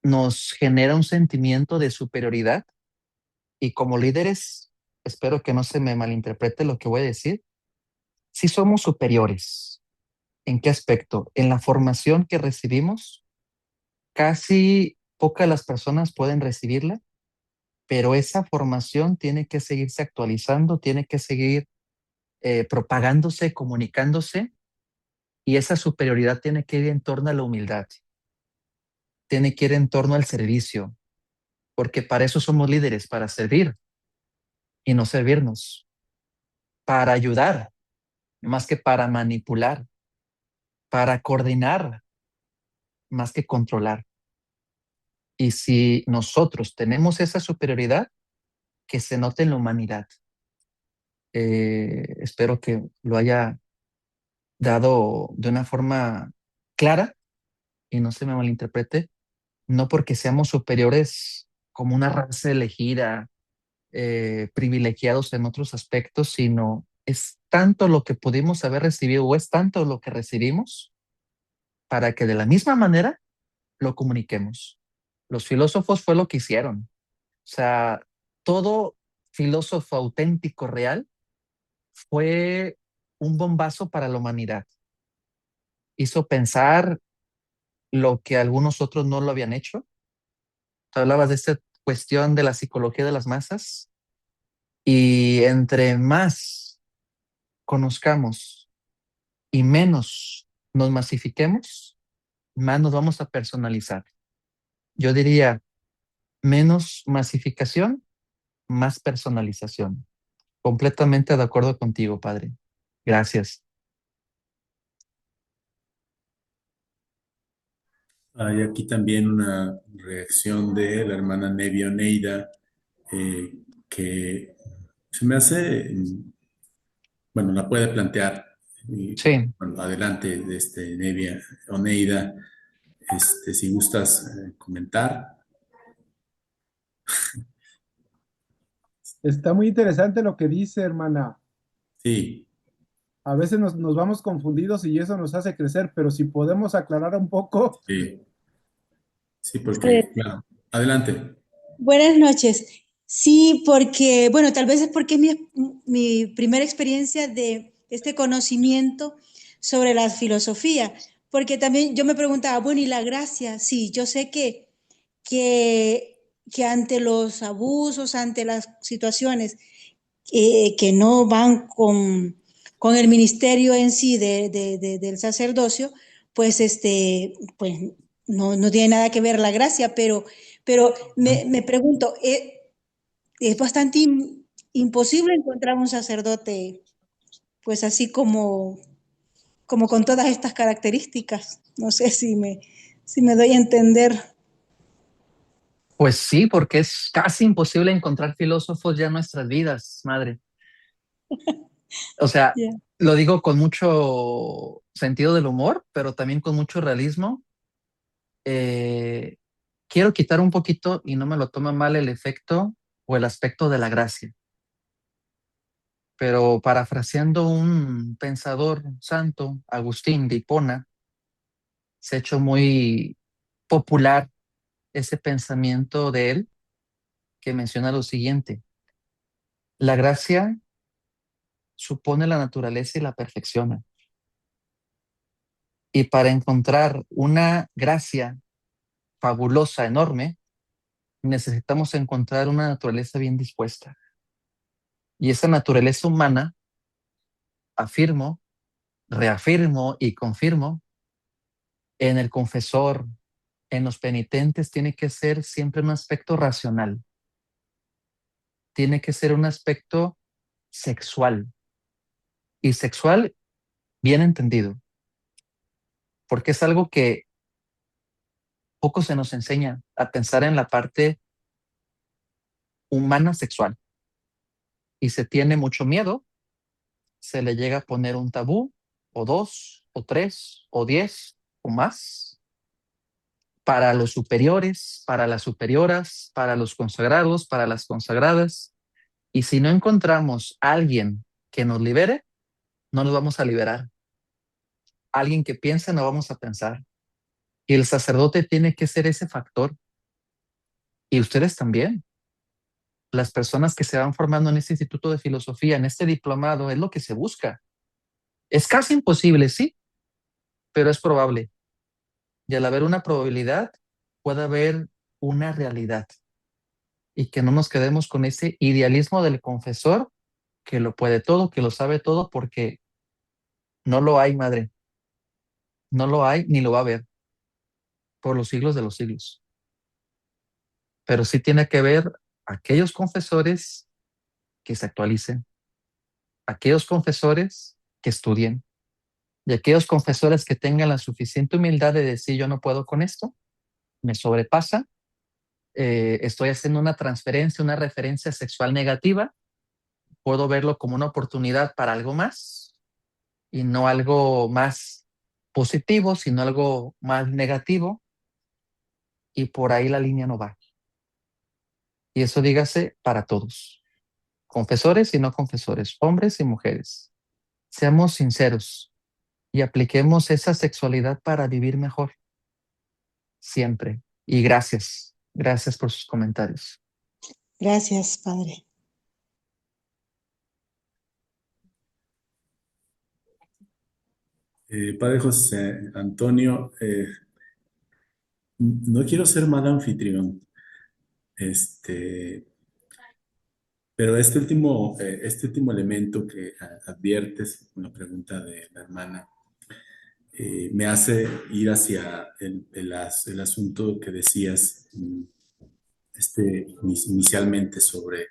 nos genera un sentimiento de superioridad y como líderes, espero que no se me malinterprete lo que voy a decir, sí somos superiores. ¿En qué aspecto? En la formación que recibimos, casi pocas las personas pueden recibirla, pero esa formación tiene que seguirse actualizando, tiene que seguir propagándose, comunicándose, y esa superioridad tiene que ir en torno a la humildad, tiene que ir en torno al servicio, porque para eso somos líderes, para servir y no servirnos, para ayudar más que para manipular, para coordinar más que controlar. Y si nosotros tenemos esa superioridad, que se note en la humanidad. Espero que lo haya dado de una forma clara y no se me malinterprete, no porque seamos superiores como una raza elegida, privilegiados en otros aspectos, sino es tanto lo que pudimos haber recibido o es tanto lo que recibimos para que de la misma manera lo comuniquemos. Los filósofos fue lo que hicieron. O sea, todo filósofo auténtico real fue un bombazo para la humanidad. Hizo pensar lo que algunos otros no lo habían hecho. Tú hablabas de esta cuestión de la psicología de las masas y entre más conozcamos y menos nos masifiquemos, más nos vamos a personalizar. Yo diría menos masificación, más personalización. Completamente de acuerdo contigo, padre. Gracias. Hay aquí también una reacción de la hermana Nevia Oneida, que se me hace, bueno, la puede plantear. Y, Sí, bueno, adelante, Nevia Oneida, si gustas comentar. Está muy interesante lo que dice, hermana. Sí, A veces nos vamos confundidos y eso nos hace crecer, pero si podemos aclarar un poco. sí, sí, porque, claro, adelante. Buenas noches. Sí, porque, bueno, tal vez es porque es mi primera experiencia de este conocimiento sobre la filosofía, porque también yo me preguntaba, bueno, ¿y la gracia? Sí, yo sé que, que ante los abusos, ante las situaciones que no van con el ministerio en sí del sacerdocio, pues, pues no tiene nada que ver la gracia, pero me pregunto, es bastante imposible encontrar un sacerdote, pues así como con todas estas características. No sé si me doy a entender. Pues sí, porque es casi imposible encontrar filósofos ya en nuestras vidas, madre. O sea, Yeah. lo digo con mucho sentido del humor, pero también con mucho realismo. Quiero quitar un poquito, y no me lo toma mal, el efecto o el aspecto de la gracia. Pero parafraseando un pensador santo, Agustín de Hipona, se ha hecho muy popular ese pensamiento de él que menciona lo siguiente: la gracia supone la naturaleza y la perfecciona. Y para encontrar una gracia fabulosa, enorme, necesitamos encontrar una naturaleza bien dispuesta. Y esa naturaleza humana, afirmo, reafirmo y confirmo, en el confesor, en los penitentes, tiene que ser siempre un aspecto racional. Tiene que ser un aspecto sexual. Y sexual bien entendido, porque es algo que poco se nos enseña a pensar en la parte humana sexual. Y se tiene mucho miedo, se le llega a poner un tabú, o dos, o tres, o 10, o más, para los superiores, para las superioras, para los consagrados, para las consagradas. Y si no encontramos a alguien que nos libere, no nos vamos a liberar. Alguien que piense, no vamos a pensar. Y el sacerdote tiene que ser ese factor. Y ustedes también. Las personas que se van formando en este instituto de filosofía, en este diplomado, es lo que se busca. Es casi imposible, sí, pero es probable. Y al haber una probabilidad, puede haber una realidad. Y que no nos quedemos con ese idealismo del confesor que lo puede todo, que lo sabe todo, porque no lo hay, madre. No lo hay ni lo va a haber por los siglos de los siglos. Pero sí tiene que ver aquellos confesores que se actualicen, aquellos confesores que estudien, y aquellos confesores que tengan la suficiente humildad de decir: yo no puedo con esto, me sobrepasa, estoy haciendo una transferencia, una referencia sexual negativa, puedo verlo como una oportunidad para algo más y no algo más positivo, sino algo más negativo, y por ahí la línea no va. Y eso dígase para todos, confesores y no confesores, hombres y mujeres. Seamos sinceros y apliquemos esa sexualidad para vivir mejor, siempre. Y gracias, gracias por sus comentarios. Gracias, Padre. Padre José Antonio, no quiero ser mal anfitrión, pero este último elemento que adviertes con la pregunta de la hermana, me hace ir hacia el asunto que decías inicialmente sobre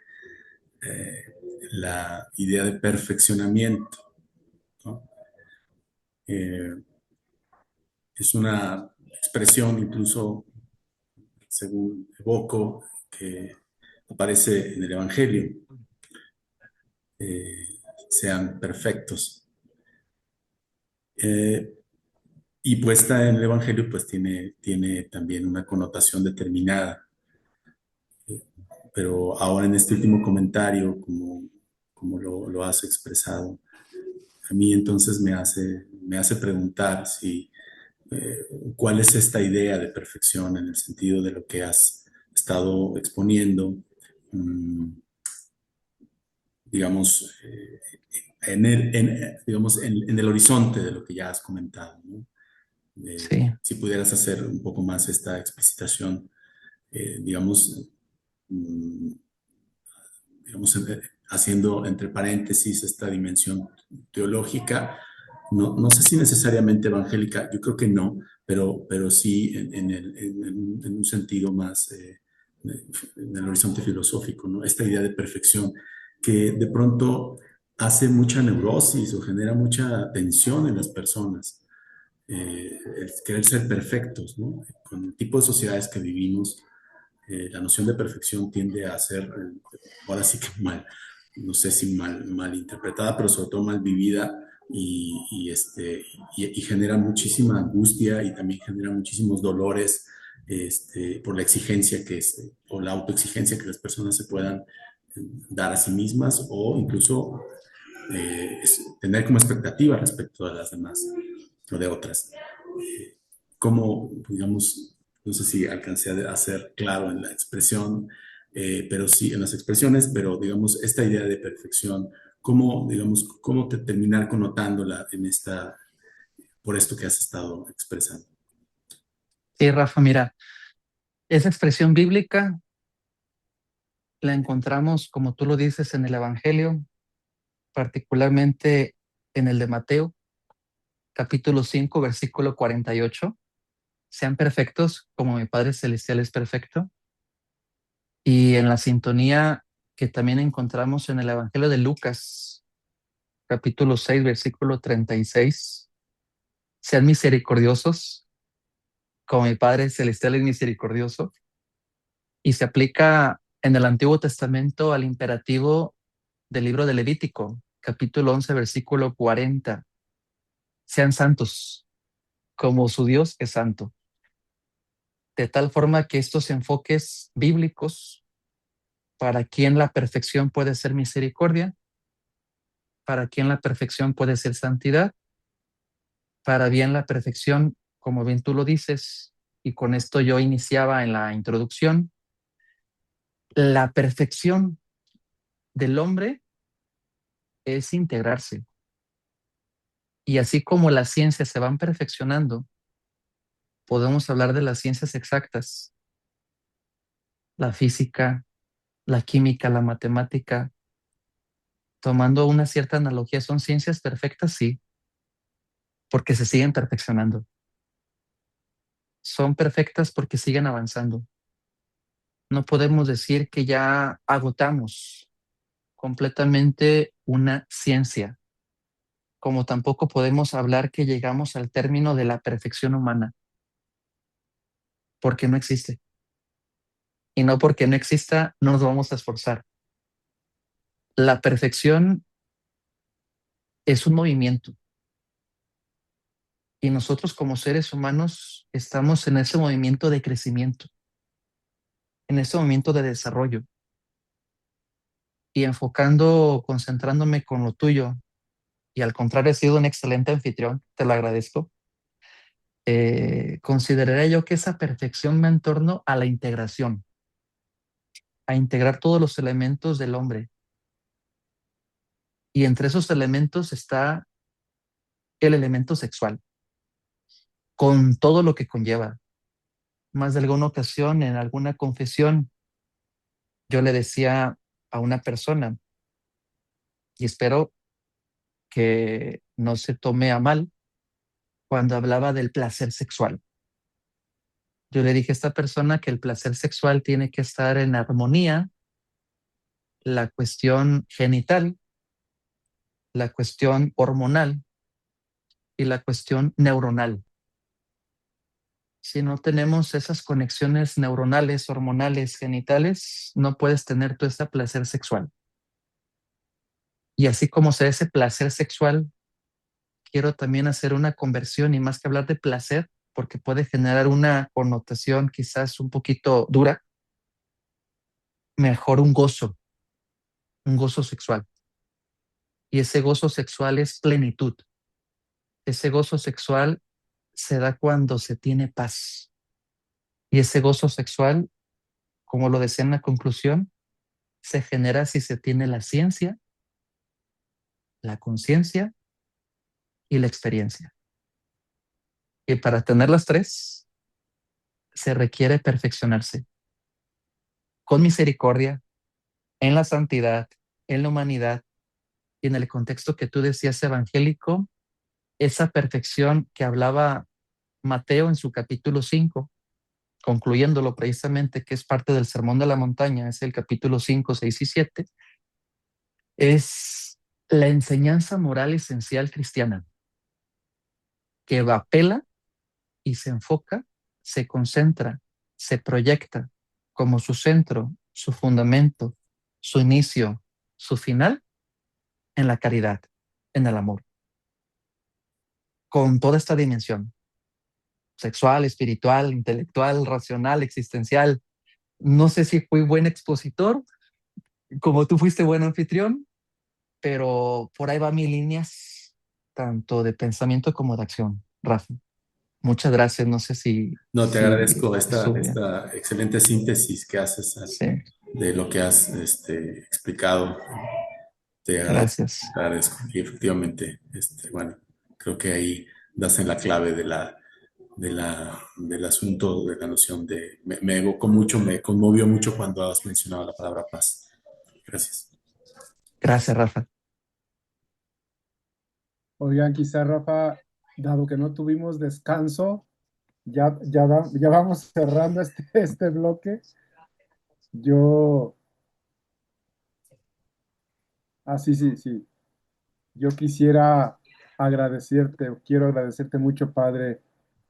la idea de perfeccionamiento, ¿no? Es una expresión, incluso según evoco, que aparece en el Evangelio: sean perfectos. Y puesta en el Evangelio, pues tiene también una connotación determinada. Pero ahora en este último comentario, como lo has expresado, a mí entonces me hace preguntar cuál es esta idea de perfección en el sentido de lo que has estado exponiendo, digamos, en el horizonte de lo que ya has comentado, ¿no? Sí. Si pudieras hacer un poco más esta explicitación, digamos, haciendo entre paréntesis esta dimensión teológica, no sé si necesariamente evangélica, yo creo que no, pero sí en un sentido más en el horizonte filosófico, ¿no? Esta idea de perfección que de pronto hace mucha neurosis o genera mucha tensión en las personas, el querer ser perfectos, ¿no? Con el tipo de sociedades que vivimos, la noción de perfección tiende a ser, ahora sí que mal, no sé si mal interpretada, pero sobre todo mal vivida y genera muchísima angustia y también genera muchísimos dolores por la exigencia que es, o la autoexigencia que las personas se puedan dar a sí mismas o incluso tener como expectativa respecto a las demás o de otras. Como, digamos, no sé si alcancé a ser claro en la expresión, pero sí en las expresiones, pero digamos, esta idea de perfección, ¿cómo, digamos, cómo te terminar connotándola en esta, por esto que has estado expresando? Sí, Rafa, mira, esa expresión bíblica la encontramos, como tú lo dices, en el Evangelio, particularmente en el de Mateo, capítulo 5, versículo 48. Sean perfectos como mi Padre Celestial es perfecto. Y en la sintonía que también encontramos en el Evangelio de Lucas, capítulo 6, versículo 36. Sean misericordiosos como mi Padre Celestial es misericordioso. Y se aplica en el Antiguo Testamento al imperativo del libro de Levítico, capítulo 11, versículo 40. Sean santos como su Dios es santo. De tal forma que estos enfoques bíblicos, para quien la perfección puede ser misericordia, para quien la perfección puede ser santidad, para bien la perfección, como bien tú lo dices, y con esto yo iniciaba en la introducción, la perfección del hombre es integrarse. Y así como las ciencias se van perfeccionando, podemos hablar de las ciencias exactas, la física, la química, la matemática, tomando una cierta analogía, ¿son ciencias perfectas? Sí, porque se siguen perfeccionando. Son perfectas porque siguen avanzando. No podemos decir que ya agotamos completamente una ciencia, como tampoco podemos hablar que llegamos al término de la perfección humana, porque no existe. Y no porque no exista, no nos vamos a esforzar. La perfección es un movimiento y nosotros como seres humanos estamos en ese movimiento de crecimiento, en ese movimiento de desarrollo y enfocando, concentrándome con lo tuyo. Y al contrario, he sido un excelente anfitrión, te lo agradezco. Consideraría yo que esa perfección me en torno a la integración, a integrar todos los elementos del hombre. Y entre esos elementos está el elemento sexual, con todo lo que conlleva. Más de alguna ocasión, en alguna confesión, yo le decía a una persona, y espero que no se tome a mal, cuando hablaba del placer sexual. Yo le dije a esta persona que el placer sexual tiene que estar en armonía, la cuestión genital, la cuestión hormonal y la cuestión neuronal. Si no tenemos esas conexiones neuronales, hormonales, genitales, no puedes tener todo ese placer sexual. Y así como sea ese placer sexual, quiero también hacer una conversión y más que hablar de placer, porque puede generar una connotación quizás un poquito dura, mejor un gozo sexual. Y ese gozo sexual es plenitud. Ese gozo sexual se da cuando se tiene paz. Y ese gozo sexual, como lo decía en la conclusión, se genera si se tiene la ciencia, la conciencia y la experiencia. Y para tener las tres, se requiere perfeccionarse con misericordia, en la santidad, en la humanidad y en el contexto que tú decías evangélico, esa perfección que hablaba Mateo en su capítulo 5, concluyéndolo precisamente, que es parte del Sermón de la Montaña, es el capítulo 5, 6 y 7, es la enseñanza moral esencial cristiana, que apela y se enfoca, se concentra, se proyecta como su centro, su fundamento, su inicio, su final en la caridad, en el amor, con toda esta dimensión sexual, espiritual, intelectual, racional, existencial. No sé si fui buen expositor, como tú fuiste buen anfitrión, pero por ahí va mis líneas, tanto de pensamiento como de acción, Rafa. Muchas gracias. No sé No, te agradezco estuve bien. esta excelente síntesis que haces Sí, de lo que has explicado. gracias. Te agradezco. Y efectivamente, bueno, creo que ahí das en la clave del asunto, de la noción de... Me evocó mucho, me conmovió mucho cuando has mencionado la palabra paz. Gracias. Gracias, Rafa. Oigan, quizá Rafa, dado que no tuvimos descanso, ya vamos cerrando este bloque. Yo, sí. Yo quiero agradecerte mucho, Padre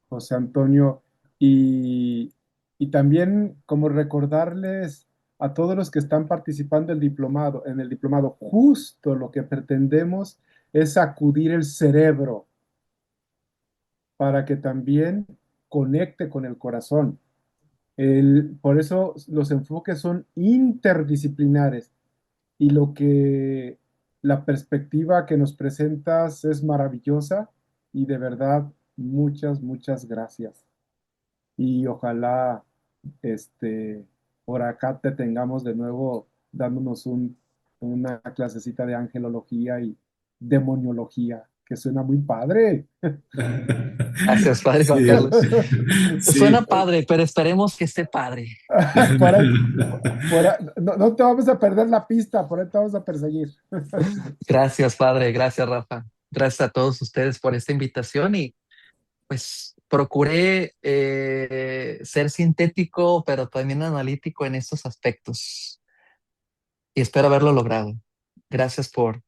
José Antonio, y, y también como recordarles a todos los que están participando en el diplomado, justo lo que pretendemos es sacudir el cerebro para que también conecte con el corazón. Por eso los enfoques son interdisciplinares y la perspectiva que nos presentas es maravillosa y de verdad muchas gracias. Y ojalá por acá te tengamos de nuevo dándonos una clasecita de angelología y demoniología, que suena muy padre. Gracias, Padre Juan Sí, Carlos. sí. Suena padre, pero esperemos que esté padre. Por ahí, no te vamos a perder la pista, por ahí te vamos a perseguir. Gracias, Padre. Gracias, Rafa. Gracias a todos ustedes por esta invitación y pues procuré ser sintético, pero también analítico en estos aspectos y espero haberlo logrado. Gracias por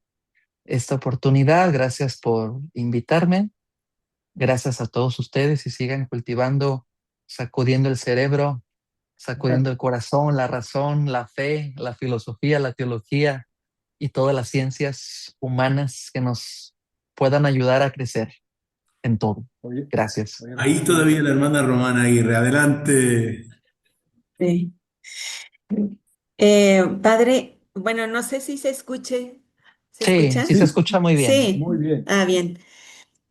esta oportunidad, gracias por invitarme, gracias a todos ustedes y sigan cultivando, sacudiendo el cerebro, sacudiendo el corazón, la razón, la fe, la filosofía, la teología y todas las ciencias humanas que nos puedan ayudar a crecer en todo. Oye, Gracias. Ahí todavía la hermana Romana Aguirre. Adelante. Sí. Padre, bueno, no sé si se escuche. ¿Se Sí, escucha? sí se escucha muy bien. Sí. muy bien. Ah, bien.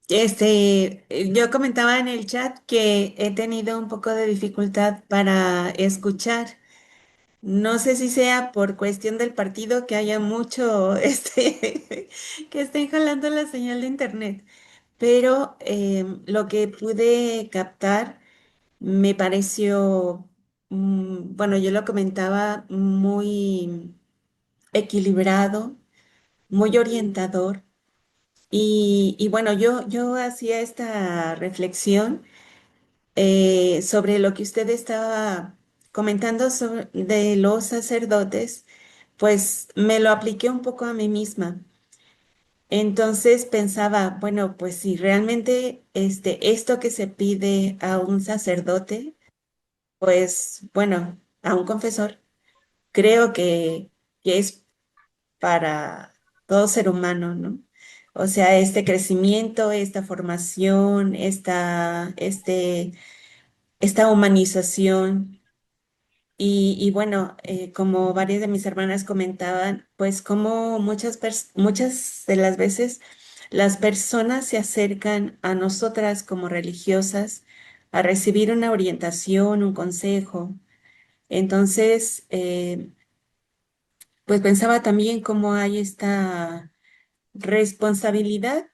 Yo comentaba en el chat que he tenido un poco de dificultad para escuchar. No sé si sea por cuestión del partido que haya mucho, que estén jalando la señal de internet, pero lo que pude captar me pareció, bueno, yo lo comentaba muy equilibrado, muy orientador. Y bueno, yo hacía esta reflexión sobre lo que usted estaba comentando de los sacerdotes, pues me lo apliqué un poco a mí misma. Entonces pensaba, bueno, pues si realmente esto que se pide a un sacerdote, pues bueno, a un confesor, creo que es para todo ser humano, ¿no? O sea, este crecimiento, esta formación, esta humanización. Y bueno, como varias de mis hermanas comentaban, pues como muchas de las veces las personas se acercan a nosotras como religiosas a recibir una orientación, un consejo. Entonces, pues pensaba también cómo hay esta responsabilidad,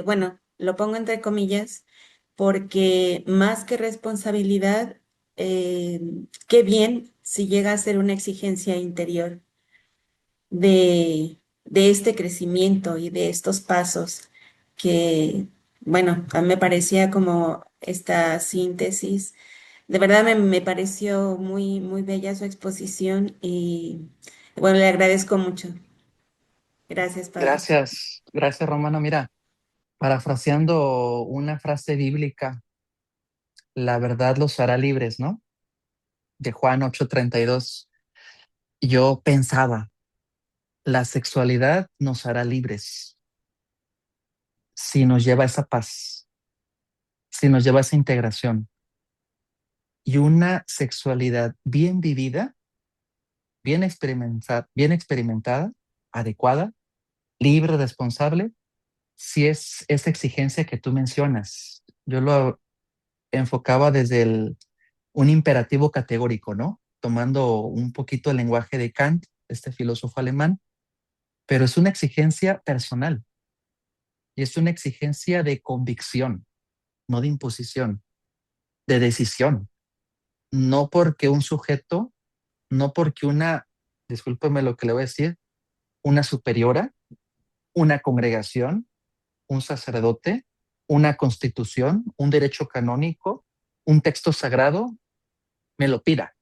bueno, lo pongo entre comillas, porque más que responsabilidad, qué bien si llega a ser una exigencia interior. de este crecimiento y de estos pasos que, bueno, a mí me parecía como esta síntesis. De verdad me pareció muy, muy bella su exposición y bueno, le agradezco mucho. Gracias, padre. Gracias, Romano. Mira, parafraseando una frase bíblica, la verdad los hará libres, ¿no? De Juan 8:32. Yo pensaba, la sexualidad nos hará libres si nos lleva a esa paz, si nos lleva a esa integración. Y una sexualidad bien vivida, bien experimentada, adecuada, libre, responsable, si es esa exigencia que tú mencionas. Yo lo enfocaba desde un imperativo categórico, ¿no? Tomando un poquito el lenguaje de Kant, este filósofo alemán, pero es una exigencia personal y es una exigencia de convicción, no de imposición, de decisión. No porque un sujeto, no porque discúlpeme lo que le voy a decir, una superiora, una congregación, un sacerdote, una constitución, un derecho canónico, un texto sagrado, me lo pida,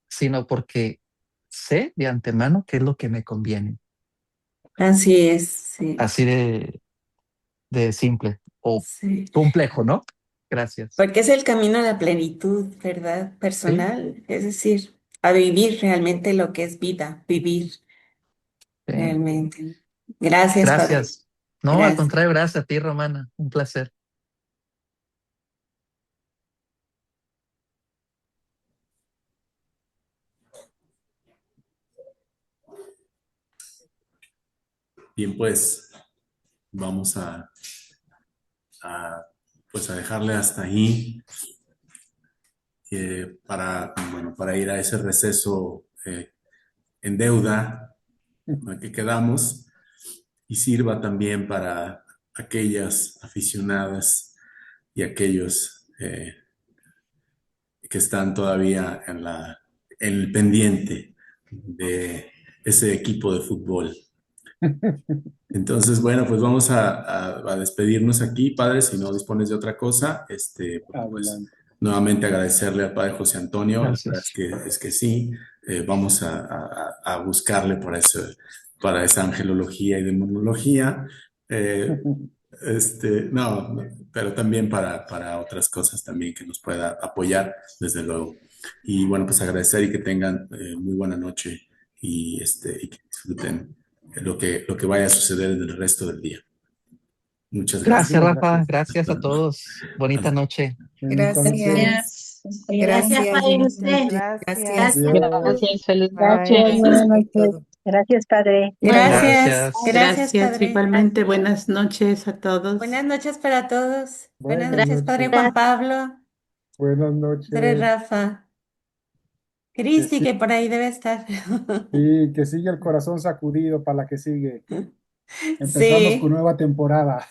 sino porque sé de antemano qué es lo que me conviene. Así es, sí. Así de simple o Sí. complejo, ¿no? Gracias. Porque es el camino a la plenitud, ¿verdad? Personal, es decir, a vivir realmente lo que es vida, vivir realmente. Gracias, padre. Gracias. No, al Gracias. contrario, gracias a ti, Romana. Un placer. Bien, pues vamos pues a dejarle hasta ahí para ir a ese receso en deuda al que quedamos y sirva también para aquellas aficionadas y aquellos que están todavía en el pendiente de ese equipo de fútbol. Entonces, bueno, pues vamos a despedirnos aquí, padre, si no dispones de otra cosa, pues nuevamente agradecerle al padre José Antonio, la verdad es que sí, vamos a buscarle para esa angelología y demonología, no, pero también para otras cosas también que nos pueda apoyar, desde luego. Y bueno, pues agradecer y que tengan muy buena noche y que disfruten lo que vaya a suceder en el resto del día. Muchas gracias. Gracias, Rafa. Gracias a todos. Bonita noche. Gracias. Gracias, Padre José. Gracias. Gracias, feliz noche. Buenas noches. Gracias, padre. Gracias. Gracias, Gracias, padre. igualmente. Buenas noches a todos. Buenas noches para todos. Buenas Buenas noches, padre noches. Juan Pablo, Buenas noches. padre Rafa. Cristi, que por ahí debe estar. Sí, que sigue el corazón sacudido para la que sigue. Empezamos con Sí. nueva temporada.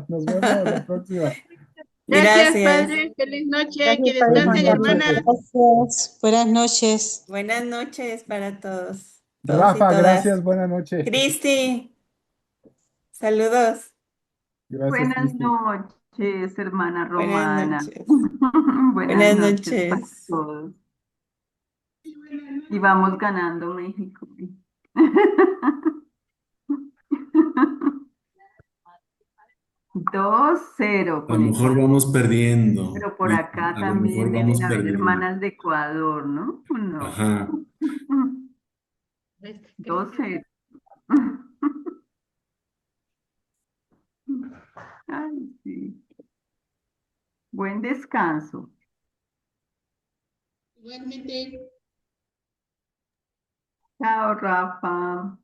Nos vemos la próxima. Gracias, Gracias. padre. Feliz noche. Gracias, Que padre Juan descansen, Pablo. hermanas. Gracias. Buenas noches. Buenas noches para todos y Rafa, todas. gracias, buena noche. Cristi, saludos. Gracias, Cristi. noches, hermana Buenas Romana. noches. Buenas Buenas noches para noches. todos. Y vamos ganando México. 2-0 A con lo mejor Ecuador. vamos perdiendo. Pero por acá A lo mejor también vamos deben haber perdiendo. hermanas de Ecuador, ¿no? No. Ajá. 2-0. Ay, sí. Buen descanso. Igualmente. Chao, Rafa.